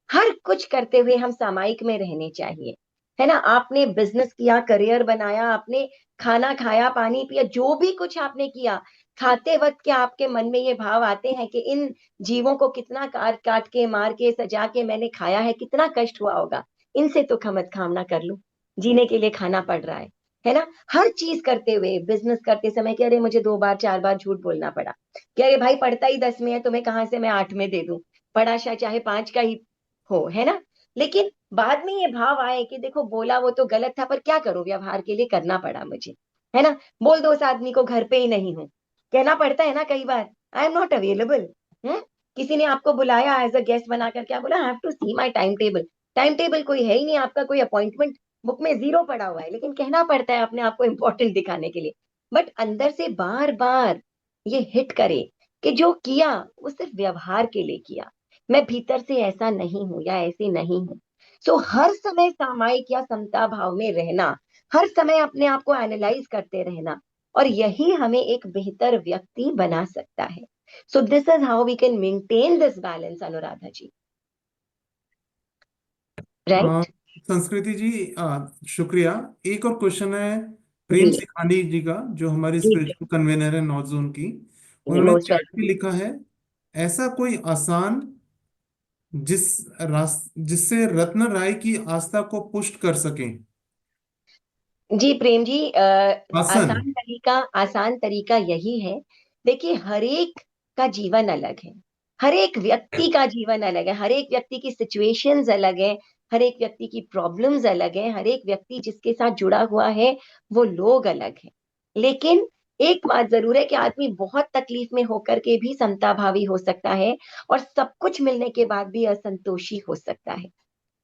S5: हर कुछ करते हुए हम सामायिक में रहने चाहिए, है ना? आपने बिजनेस किया, करियर बनाया, आपने खाना खाया, पानी पिया, जो भी कुछ आपने किया, खाते वक्त क्या आपके मन में ये भाव आते हैं कि इन जीवों को कितना काट काट के, मार के, सजा के मैंने खाया है, कितना कष्ट हुआ होगा, इनसे तो खमत खामना कर लूं, जीने के लिए खाना पड़ रहा है ना? हर चीज करते हुए, बिजनेस करते समय कि अरे मुझे 2 बार 4 बार झूठ बोलना पड़ा, कि अरे भाई पढ़ता ही 10 में है, तुम्हें कहां से मैं 8 में दे दूं, पढ़ा चाहे 5 का ही हो, है ना? लेकिन बाद में ये भाव आए कि देखो बोला वो तो गलत था, पर क्या करूं, व्यवहार के लिए करना पड़ा मुझे, है ना? बोल दो उस आदमी को घर पे ही नहीं हूं, कहना पड़ता है ना कई बार, आई एम नॉट अवेलेबल। किसी ने आपको बुलाया एज अ गेस्ट बनाकर, क्या बोला, I have to see my time table, time table कोई है ही नहीं आपका, कोई अपॉइंटमेंट बुक में 0 पड़ा हुआ है, लेकिन कहना पड़ता है अपने आप को इम्पोर्टेंट दिखाने के लिए। बट अंदर से बार बार ये हिट करे कि जो किया वो सिर्फ व्यवहार के लिए किया, मैं भीतर से ऐसा नहीं हूं या ऐसी नहीं हूं। सो हर समय सामायिक या समता भाव में रहना, हर समय अपने आप को एनालाइज करते रहना, और यही हमें एक बेहतर व्यक्ति बना सकता है। So this is how we can maintain this balance, Anuradha ji,
S2: uh,
S5: right?
S2: Sanskriti ji, शुक्रिया। एक और क्वेश्चन है प्रेम
S5: जी
S2: सिखानी जी का, जो हमारी
S5: जी
S2: स्पिरिचुअल कन्वेनर है नॉर्थ जोन की।
S5: जी,
S2: उन्होंने
S5: मोस्ट
S2: चैट
S5: वेलकम।
S2: में लिखा है, ऐसा कोई आसान जिससे रत्न राय की आस्था को पुष्ट कर सकें।
S5: जी प्रेम जी,
S2: आसन।
S5: आसान तरीका यही है। देखिए, हर एक का जीवन अलग है, हर एक व्यक्ति का जीवन अलग है, हर एक व्यक्ति की सिचुएशंस अलग है, हर एक व्यक्ति की प्रॉब्लम्स अलग है, हर एक व्यक्ति जिसके साथ जुड़ा हुआ है वो लोग अलग है। लेकिन एक बात जरूर है कि आदमी बहुत तकलीफ में होकर के भी समताभावी हो सकता है, और सब कुछ मिलने के बाद भी असंतोषी हो सकता है,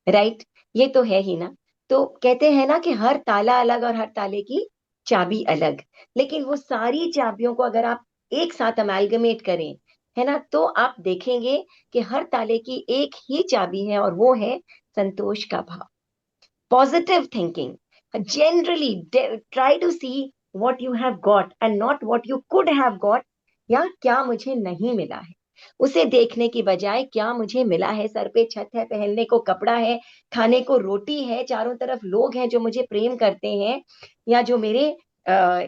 S5: राइट? ये तो है ही ना। तो कहते हैं ना कि हर ताला अलग और हर ताले की चाबी अलग, लेकिन वो सारी चाबियों को अगर आप एक साथ अमेलगमेट करें, है ना, तो आप देखेंगे कि हर ताले की एक ही चाबी है और वो है संतोष का भाव, positive thinking. Generally try to see what you have got and not what you could have got, या क्या मुझे नहीं मिला है उसे देखने की बजाय क्या मुझे मिला है. सर पे छत है, पहनने को कपड़ा है, खाने को रोटी है, चारों तरफ लोग हैं जो मुझे प्रेम करते हैं या जो मेरे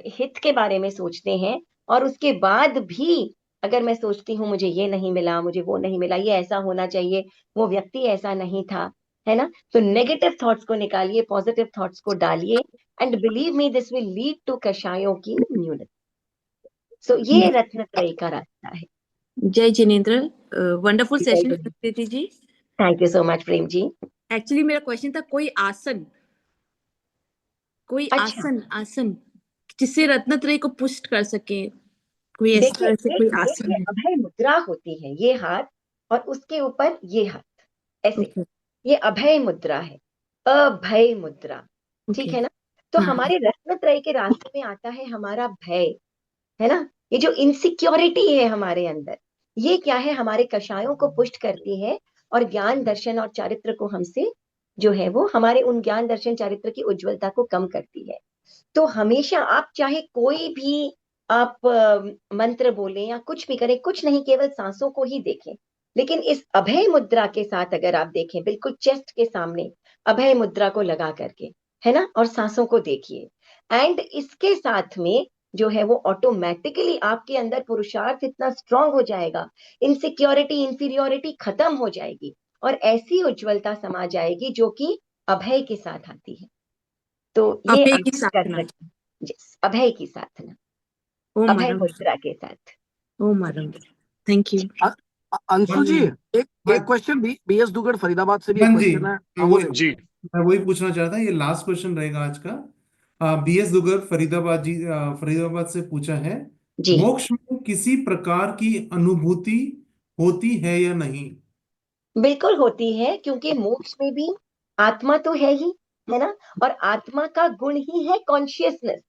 S5: हित के बारे में सोचते हैं, और उसके बाद भी अगर मैं सोचती हूँ मुझे ये नहीं मिला, मुझे वो नहीं मिला, ये ऐसा होना चाहिए, वो व्यक्ति ऐसा नहीं था, है ना. तो नेगेटिव थॉट्स को निकालिए, पॉजिटिव थॉट्स को डालिए, and believe me this will lead to कषायों की इम्यूनिटी. सो ये रत्नत्रयी का रास्ता है.
S10: जय Jinendra, wonderful session Sanskriti ji.
S5: Thank you so much Prem ji.
S10: Actually मेरा क्वेश्चन था कोई आसन
S5: अच्छा.
S10: आसन जिससे रत्नत्रयी को पुष्ट कर सके, कोई इस तरह से कोई आसन है?
S5: अभय मुद्रा होती है, ये हाथ और उसके ऊपर ये हाथ ऐसे.
S10: Okay.
S5: ये अभय मुद्रा है, अभय मुद्रा. ठीक है ना. तो हमारे रत्नत्रयी के रास्ते में आता है हमारा भय, है ना. ये जो इनसिक्योरिटी है हमारे अंदर, ये क्या है, हमारे कषायों को पुष्ट करती है और ज्ञान दर्शन और चारित्र को हमसे जो है वो हमारे उन ज्ञान दर्शन चारित्र की उज्ज्वलता को कम करती है. तो हमेशा आप चाहे कोई भी आप मंत्र बोलें या कुछ भी करें, कुछ नहीं, केवल सांसों को ही देखें, लेकिन इस अभय मुद्रा के साथ अगर आप देखें, बिल्कुल चेस्ट के सामने अभय मुद्रा को लगा करके, है ना, और सांसों को देखिए, एंड इसके साथ में जो है वो ऑटोमेटिकली आपके अंदर पुरुषार्थ इतना स्ट्रांग हो जाएगा, इनसिक्योरिटी इंफीरियोरिटी खत्म हो जाएगी और ऐसी उज्ज्वलता समा जाएगी जो कि अभय के साथ आती है. तो ये
S10: अभय की साधना.
S5: अभय की साधना, अभय मुद्रा के साथ.
S10: ओम आरंभ. Thank you.
S6: अंशु जी, एक क्वेश्चन बीएस दुगड़ फरीदाबाद से भी एक क्वेश्चन है.
S2: मैं वही पूछना चाहता, ये लास्ट क्वेश्चन रहेगा आज का. बीएस दुगर फरीदाबाद से पूछा है, मोक्ष में किसी प्रकार की अनुभूति होती है या नहीं?
S5: बिल्कुल होती है, क्योंकि मोक्ष में भी आत्मा तो है ही, है ना, और आत्मा का गुण ही है कॉन्शियसनेस,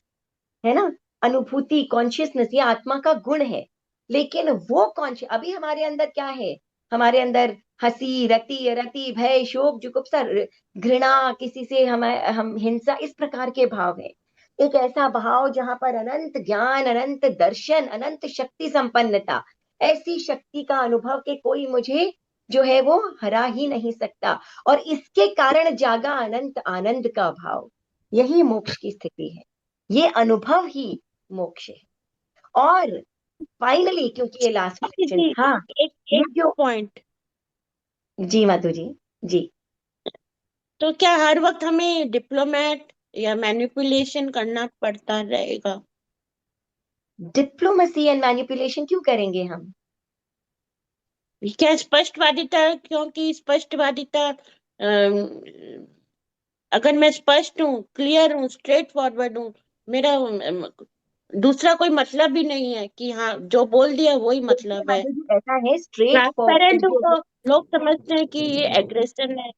S5: है ना. अनुभूति, कॉन्शियसनेस, ये आत्मा का गुण है. लेकिन वो अभी हमारे अंदर क्या है, हमारे अंदर हंसी, रति, भय, शोक, जुगुप्सा, घृणा, किसी से हम हिंसा, इस प्रकार के भाव है. एक ऐसा भाव जहां पर अनंत ज्ञान, अनंत दर्शन, अनंत शक्ति संपन्नता, ऐसी शक्ति का अनुभव के कोई मुझे जो है वो हरा ही नहीं सकता, और इसके कारण जागा अनंत आनंद का भाव. यही मोक्ष की स्थिति है, ये अनुभव ही मोक्ष है. और फाइनली, क्योंकि ये लास्ट क्वेश्चन था,
S8: एक पॉइंट.
S5: जी माधु जी.
S8: तो क्या हर वक्त हमें डिप्लोमेट या मैनिपुलेशन करना पड़ता रहेगा?
S5: डिप्लोमेसी एंड मैनिपुलेशन क्यों करेंगे हम?
S8: क्या स्पष्टवादिता, क्योंकि स्पष्टवादिता, अगर मैं स्पष्ट हूँ, क्लियर हूँ, स्ट्रेट फॉरवर्ड हूँ, मेरा दूसरा कोई मतलब भी नहीं है कि हाँ जो बोल दिया वही मतलब है.
S5: ऐसा है, स्ट्रेट
S8: ट्रांसपेरेंट तो लोग समझते हैं कि ये एग्रेशन है,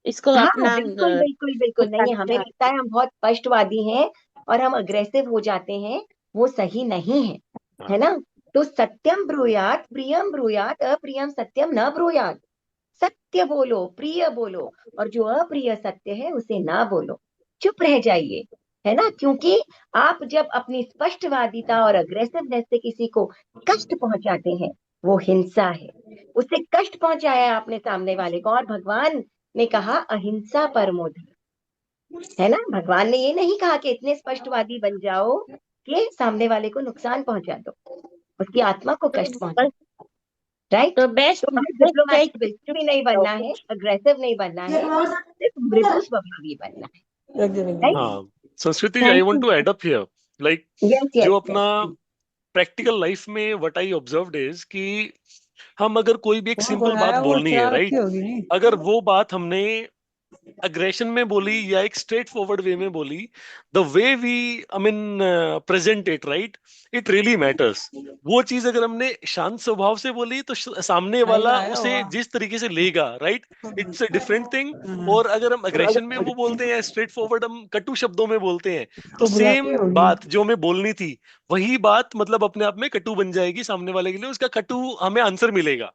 S8: इसको अपना.
S5: बिल्कुल नहीं, हमें लगता है हम बहुत स्पष्टवादी हैं और हम अग्रेसिव हो जाते हैं, वो सही नहीं है ना. तो सत्यम ब्रूयात, प्रियम ब्रूयात, अप्रियम सत्यम न ब्रूयात. सत्य बोलो, प्रिय बोलो, और जो अप्रिय सत्य है उसे ना बोलो, चुप रह जाइए, है ना. क्योंकि आप जब अपनी स्पष्टवादिता और अग्रेसिवनेस से किसी को कष्ट पहुंचाते हैं, वो हिंसा है. उससे कष्ट पहुंचाया आपने सामने वाले को, और भगवान ने कहा अहिंसा परमो धर्म, है ना. भगवान ने ये नहीं कहा कि इतने स्पष्टवादी बन जाओ कि सामने वाले को नुकसान पहुंचा दो, उसकी आत्मा को कष्ट पहुंचा. राइट.
S8: तो बेस्ट
S5: डिप्लोमेटिक बिल्कुल भी नहीं बनना है, अग्रेसिव नहीं बनना है, सिर्फ मृदु स्वभावी बनना है.
S1: हाँ, Sanskriti, I want to add up here, like जो अपना प्रैक्टिकल लाइफ में व्हाट आई ऑब्जर्व्ड इज कि हम अगर कोई भी एक सिंपल बात बोलनी है, राइट, अगर वो बात हमने अग्रेशन में बोली या एक स्ट्रेट फॉरवर्ड वे में बोली, the way we I mean present it, right, it really matters. वो चीज अगर हमने शांत स्वभाव से बोली तो सामने वाला उसे जिस तरीके से लेगा, right, it's a different thing. और अगर हम अग्रेशन में वो बोलते हैं, स्ट्रेट फॉरवर्ड हम कटु शब्दों में बोलते हैं, तो सेम बात जो हमें बोलनी थी वही बात मतलब अपने आप में कटु बन जाएगी सामने वाले के लिए, उसका कटु हमें आंसर मिलेगा।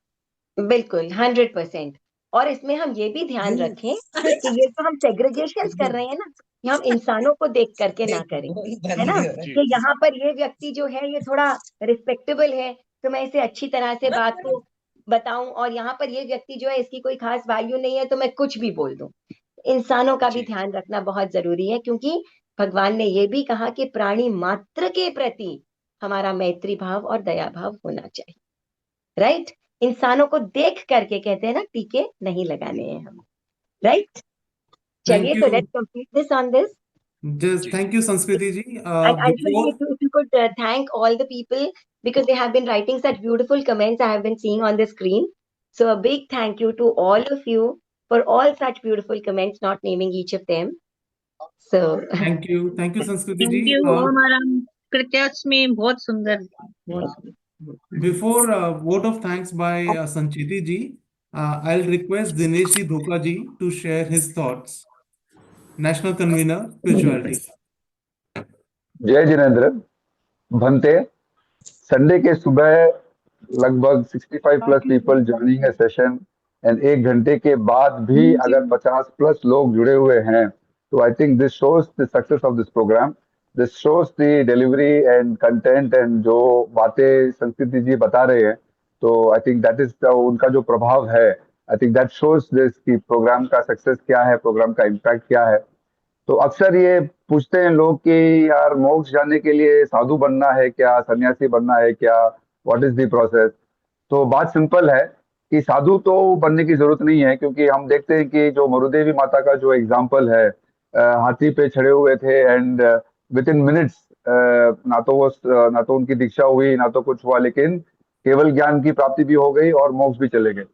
S5: बिल्कुल 100%। और इसमें हम ये भी ध्यान रखें कि ये जो हम सेग्रीगेशन कर रहे हैं ना, ये हम इंसानों को देख करके ना करें, है ना,
S1: जी
S5: कि यहाँ पर ये व्यक्ति जो है ये थोड़ा रिस्पेक्टेबल है तो मैं इसे अच्छी तरह से बात को बताऊं, और यहाँ पर ये व्यक्ति जो है इसकी कोई खास वैल्यू नहीं है तो मैं कुछ भी बोल दूं। इंसानों का भी
S1: जी
S5: ध्यान रखना बहुत जरूरी है, क्योंकि भगवान ने ये भी कहा कि प्राणी मात्र के प्रति हमारा मैत्री भाव और दया भाव होना चाहिए, राइट। इंसानों को देख करके कहते हैं ना, टीके नहीं लगाने हैं हम, राइट।
S2: Thank
S5: चलिए, तो
S2: you.
S5: Let's complete this on this.
S2: Just
S1: ji
S2: thank you, Sanskriti ji.
S5: And Anshul,
S2: Before
S5: if you could thank all the people, because they have been writing such beautiful comments I have been seeing on the screen. So a big thank you to all of you for all such beautiful comments, not naming each of them. So
S2: thank you, Sanskriti
S10: thank
S2: ji.
S10: You Om आराम कृत्यास्मी, बहुत सुंदर, बहुत सुंदर।
S2: Before vote of thanks by Sancheti ji, I'll request Dinesh ji Dhoka ji to share his thoughts. National Convener, Spirituality.
S11: जय Jinendra. Bhante, Sunday के सुबह लगभग 65 plus people joining A session, and 1 घंटे के बाद भी अगर 50 प्लस लोग जुड़े हुए हैं, तो I think this shows the success of this programme. This shows the delivery and content, and जो बातें संस्कृति जी बता रहे हैं, तो आई थिंक दैट इज उनका जो प्रभाव है, I think that shows this कि प्रोग्राम का सक्सेस क्या है, प्रोग्राम का इम्पैक्ट क्या है। तो अक्सर ये पूछते हैं लोग कि यार मोक्ष जाने के लिए साधु बनना है क्या, सन्यासी बनना है क्या, व्हाट इज द प्रोसेस। तो बात सिंपल है कि साधु तो बनने की जरूरत नहीं है, क्योंकि हम देखते हैं कि जो मरुदेवी माता का जो एग्जाम्पल है, हाथी पे चढ़े हुए थे एंड विद इन मिनट्स ना तो उनकी दीक्षा हुई, ना तो कुछ हुआ, लेकिन केवल ज्ञान की प्राप्ति भी हो गई और मोक्ष भी चले गए।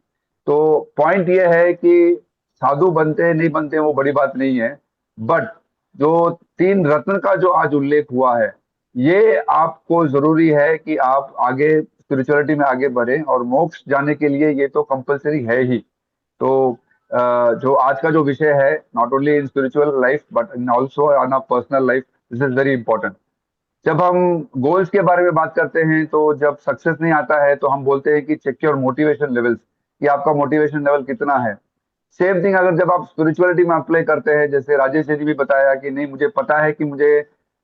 S11: तो पॉइंट ये है कि साधु बनते हैं नहीं बनते हैं वो बड़ी बात नहीं है, बट जो 3 रत्न का जो आज उल्लेख हुआ है, ये आपको जरूरी है कि आप आगे स्पिरिचुअलिटी में आगे बढ़े, और मोक्ष जाने के लिए ये तो कंपलसरी है ही। तो जो आज का जो विषय है, not only in spiritual life but in also on a personal life, this is very important. जब हम गोल्स के बारे में बात करते हैं, तो जब सक्सेस नहीं आता है तो हम बोलते हैं कि चेक योर मोटिवेशन लेवल्स, कि आपका मोटिवेशन लेवल कितना है। सेम थिंग अगर जब आप स्पिरिचुअलिटी में अप्लाई करते हैं, जैसे राजेश जी भी बताया कि नहीं मुझे पता है कि मुझे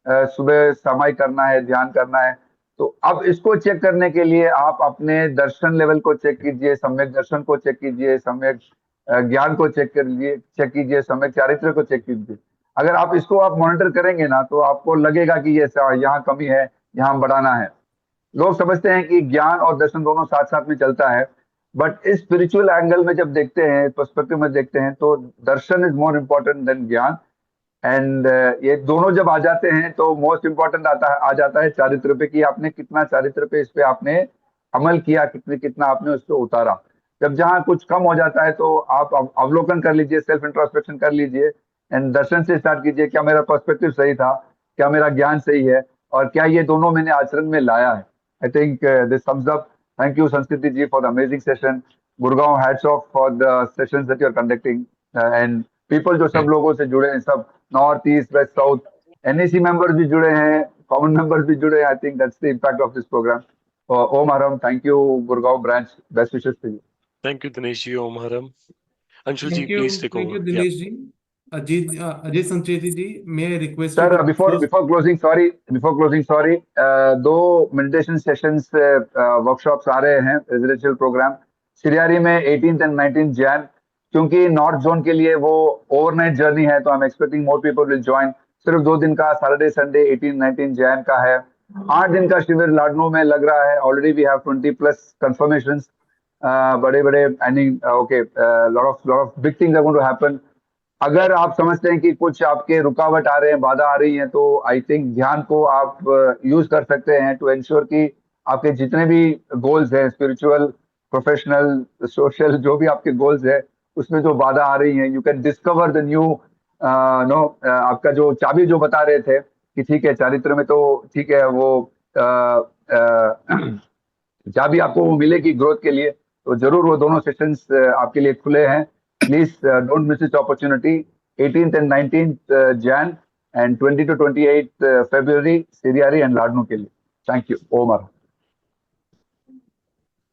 S11: सुबह समय करना है, ध्यान करना है, तो अब इसको चेक करने के लिए आप अपने दर्शन लेवल को चेक कीजिए, सम्यक दर्शन को चेक कीजिए, सम्यक ज्ञान को चेक कीजिए, सम्यक चारित्र को चेक कीजिए। अगर आप इसको आप मॉनिटर करेंगे ना, तो आपको लगेगा कि ये यहाँ कमी है, यहाँ बढ़ाना है। लोग समझते हैं कि ज्ञान और दर्शन दोनों साथ साथ में चलता है, बट इस स्पिरिचुअल एंगल में जब देखते हैं, पर्सपेक्टिव में देखते हैं, तो दर्शन इज मोर इम्पोर्टेंट देन ज्ञान। एंड ये दोनों जब आ जाते हैं तो मोस्ट इम्पोर्टेंट आ जाता है चारित्र पे, कि आपने कितना चारित्र पे इस पे आपने अमल किया, कितना आपने उस पर उतारा। जब जहाँ कुछ कम हो जाता है तो आप अवलोकन कर लीजिए, सेल्फ इंट्रोस्पेक्शन कर लीजिए, एंड दर्शन से स्टार्ट कीजिए, क्या मेरा पर्सपेक्टिव सही था, क्या मेरा ज्ञान सही है, और क्या ये दोनों मैंने आचरण में लाया है। आई think this sums up. Thank you, Sanskriti ji, for the amazing session. Gurgaon, hats off for the sessions that you're conducting. And people जो सब लोगों से जुड़े हैं, सब north east west south NEC members भी जुड़े हैं, common members भी जुड़े हैं। I think that's the impact of this program. Om Haram, thank you, Gurgaon branch. Best wishes to you.
S1: Thank you Dinesh ji, Om हरम। Anshul ji
S2: Thank
S1: please
S2: you,
S1: take
S2: thank you,
S1: over.
S2: Dinesh ji. Ajay Sancheti ji, may I request you
S11: Sir,
S2: to
S11: before
S2: close?
S11: closing, sorry, 2 meditation sessions workshops आ रहे हैं, residential program Siriyari में 18th and 19th Jan। क्योंकि north zone के लिए वो overnight journey है, तो I am expecting more people will join. सिर्फ 2 दिन का, सैटरडे संडे 18-19 Jan का है। 8 दिन का शिविर लाडनू में लग रहा है। Already we have 20+ confirmations. बड़े I mean okay, lot of big things are going to happen. अगर आप समझते हैं कि कुछ आपके रुकावट आ रहे हैं, बाधा आ रही है, तो आई थिंक ध्यान को आप यूज कर सकते हैं टू एंश्योर कि आपके जितने भी गोल्स हैं, स्पिरिचुअल, प्रोफेशनल, सोशल, जो भी आपके गोल्स है, उसमें जो बाधा आ रही है, you can discover the new आपका जो चाबी जो बता रहे थे कि ठीक है चारित्र में तो ठीक है वो चाबी आपको वो मिलेगी ग्रोथ के लिए, तो जरूर वो दोनों सेशंस आपके लिए खुले हैं। Please don't miss this opportunity. 18th and 19th Jan and 20 to 28 February Siriari and Ladnu के लिए। Thank you. Omar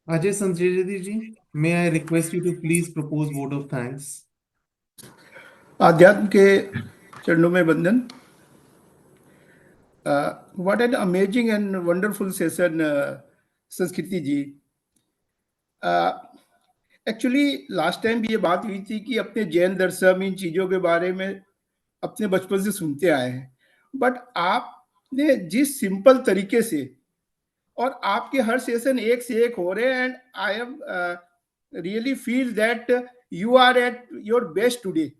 S2: Ajay Sanjay ji, may I request you to please propose vote of thanks?
S4: आध्यात्म के चरणों में वंदन। What an amazing and wonderful session, संस्कृति जी। Actually last time भी ये बात हुई थी कि अपने जैन दर्शन इन चीज़ों के बारे में अपने बचपन से सुनते आए हैं, बट आपने जिस सिंपल तरीके से, और आपके हर सेशन एक से एक हो रहे हैं, and I am really feel that you are at your best today.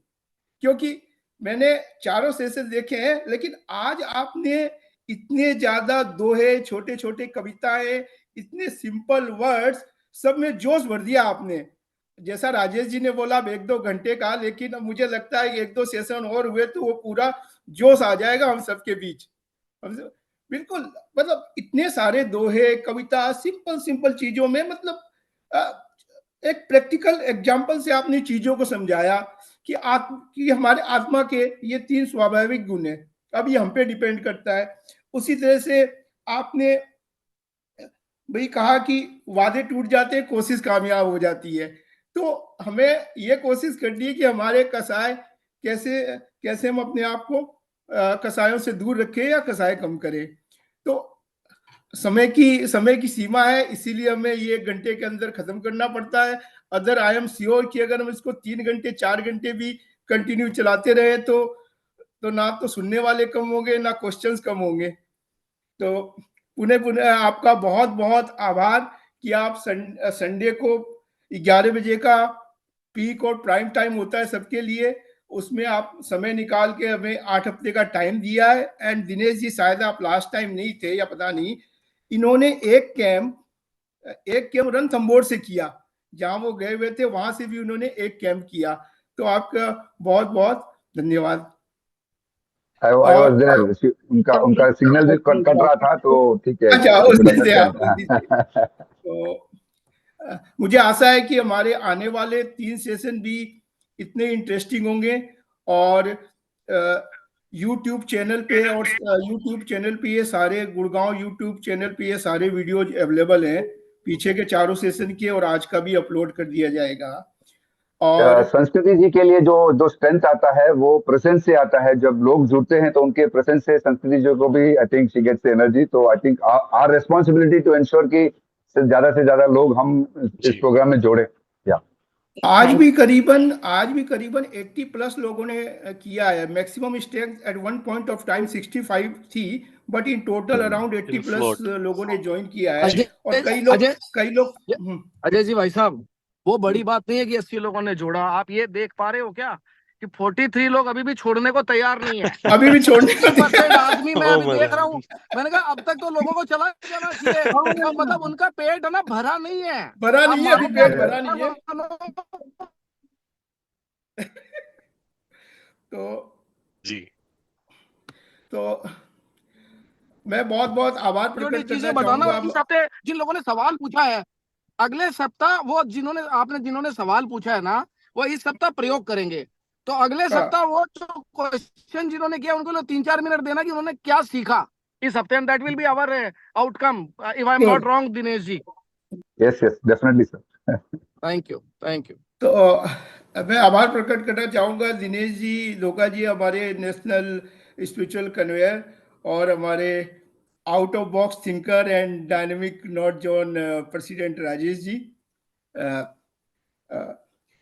S4: क्योंकि मैंने चारों सेशन देखे हैं, लेकिन आज आपने इतने ज्यादा दोहे, छोटे छोटे कविताएं, इतने सिंपल वर्ड्स, सब में जोश भर दिया आपने। जैसा राजेश जी ने बोला 1-2 घंटे का, लेकिन अब मुझे लगता है 1-2 सेशन और हुए तो वो पूरा जोश आ जाएगा हम सबके बीच। बिल्कुल, मतलब इतने सारे दोहे, कविता, सिंपल सिंपल चीजों में, मतलब एक प्रैक्टिकल एग्जाम्पल से आपने चीजों को समझाया कि हमारे आत्मा के ये 3 स्वाभाविक गुण है, अब ये हम पे डिपेंड करता है। उसी तरह से आपने भाई कहा कि वादे टूट जाते हैं, कोशिश कामयाब हो जाती है। तो हमें ये कोशिश करनी है कि हमारे कसाय कैसे हम अपने आप को कसायों से दूर रखें या कसाय कम करें। तो समय की सीमा है, इसीलिए हमें ये 1 घंटे के अंदर खत्म करना पड़ता है। अदर आई एम श्योर कि अगर हम इसको 3 घंटे 4 घंटे भी कंटिन्यू चलाते रहे तो ना तो सुनने वाले कम होंगे, ना क्वेश्चंस कम होंगे। तो पुनः आपका बहुत बहुत आभार कि आप संडे को 11 बजे का पीक और प्राइम टाइम होता है सबके लिए, उसमें आप समय निकाल के हमें 8 हफ्ते का टाइम दिया है। एंड दिनेश जी, शायद आप लास्ट टाइम नहीं थे या पता नहीं, इन्होंने एक कैंप रणथंभौर से किया, जहां वो गए हुए थे वहां से भी उन्होंने एक कैंप किया। तो आपका बहुत बहुत धन्यवाद।
S11: I was there। उनका सिग्नल भी कट रहा था, तो ठीक है।
S4: अच्छा, उसमें से आप बोल दीजिए। तो मुझे आशा है कि हमारे आने वाले 3 सेशन भी इतने इंटरेस्टिंग होंगे, और यूट्यूब चैनल पे ये सारे गुड़गांव यूट्यूब चैनल पे ये सारे वीडियोज अवेलेबल हैं, पीछे के चारों सेशन के, और आज का भी अपलोड कर दिया जाएगा। और
S11: संस्कृति जी के लिए जो स्ट्रेंथ आता है वो प्रेजेंस से आता है। जब लोग जुड़ते हैं तो उनके प्रेजेंस से संस्कृति जी को भी I think she gets energy. तो I think our responsibility to ensure कि से ज्यादा लोग हम इस प्रोग्राम में जोड़े। या
S4: आज भी करीबन 80+ लोगों ने किया है। Maximum strength eight one point of time 65 थी, बट इन टोटल अराउंड 80+ लोगों ने ज्वाइन किया है। और कई लोग
S6: अजय जी भाई साहब, वो बड़ी बात नहीं है कि 80 लोगों ने जोड़ा। आप ये देख पा रहे हो क्या कि 43 लोग अभी भी छोड़ने को तैयार नहीं है।
S4: अभी भी छोड़ने को
S6: परसेंट आदमी मैं अभी देख रहा हूँ। मैंने कहा अब तक तो लोगों को चला जाना चाहिए, मतलब उनका पेट है ना भरा नहीं है,
S4: अभी पेट भरा नहीं है। तो मैं बहुत बहुत आभार प्रकट करना चाहूंगा।
S6: जिन लोगों ने सवाल पूछा है, अगले सप्ताह वो जिन्होंने सवाल पूछा है ना, वो इस सप्ताह प्रयोग करेंगे। तो अगले सप्ताह वो जो क्वेश्चन जिन्होंने किया उनको 3-4 मिनट देना कि उन्होंने क्या सीखा इस हफ्ते, and that will be our outcome if I am not wrong, Dinesh ji.
S11: Yes definitely sir.
S6: Thank you.
S4: तो मैं आभार प्रकट करना चाहूंगा दिनेश जी, लोका जी, हमारे नेशनल स्पिरिचुअल कन्वेयर, और हमारे out of box thinker and dynamic north zone president Rajesh ji,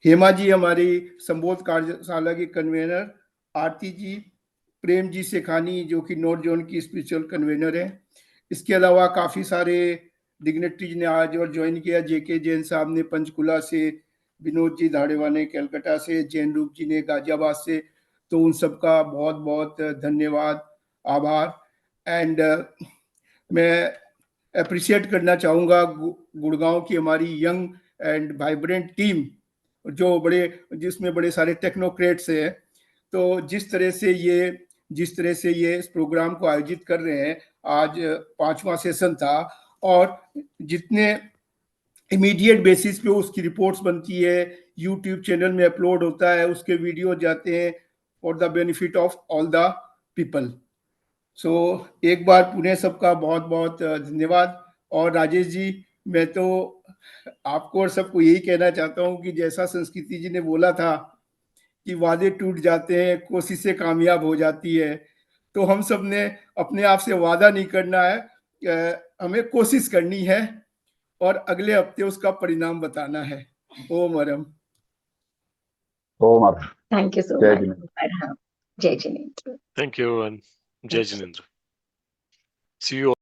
S4: Hema ji हमारी संबोध कार्यशाला की कन्वेनर, आरती जी, प्रेम जी सेखानी जो कि नॉर्थ जोन की स्पिरिचुअल कन्वेनर है। इसके अलावा काफ़ी सारे डिग्नेटरीज ने आज और ज्वाइन किया। जेके जैन साहब ने पंचकुला से, विनोद जी धाड़ेवा ने कलकत्ता से, जैन रूप जी ने गाजियाबाद से। तो उन सबका बहुत बहुत धन्यवाद, आभार। एंड मैं अप्रिशिएट करना चाहूँगा गुड़गांव की हमारी यंग एंड वाइब्रेंट टीम, जो जिसमें बड़े सारे टेक्नोक्रेट्स हैं। तो जिस तरह से ये इस प्रोग्राम को आयोजित कर रहे हैं, आज 5वां सेशन था, और जितने इमीडिएट बेसिस पे उसकी रिपोर्ट्स बनती है, यूट्यूब चैनल में अपलोड होता है, उसके वीडियो जाते हैं for the benefit of all the people. So एक बार पुनः सबका बहुत बहुत धन्यवाद। और राजेश जी, मैं तो आपको और सबको यही कहना चाहता हूँ कि जैसा संस्कृति जी ने बोला था कि वादे टूट जाते हैं, कोशिशें कामयाब हो जाती है, तो हम सब ने अपने आप से वादा नहीं करना है, हमें कोशिश करनी है और अगले हफ्ते उसका परिणाम बताना है। ओम हरम।
S11: ओम हरम।
S5: थैंक यू सो
S11: जय
S5: मच।
S11: जिनेंद्र।
S5: जय Jinendra.
S1: Thank you and Jai Jinendra. See you all.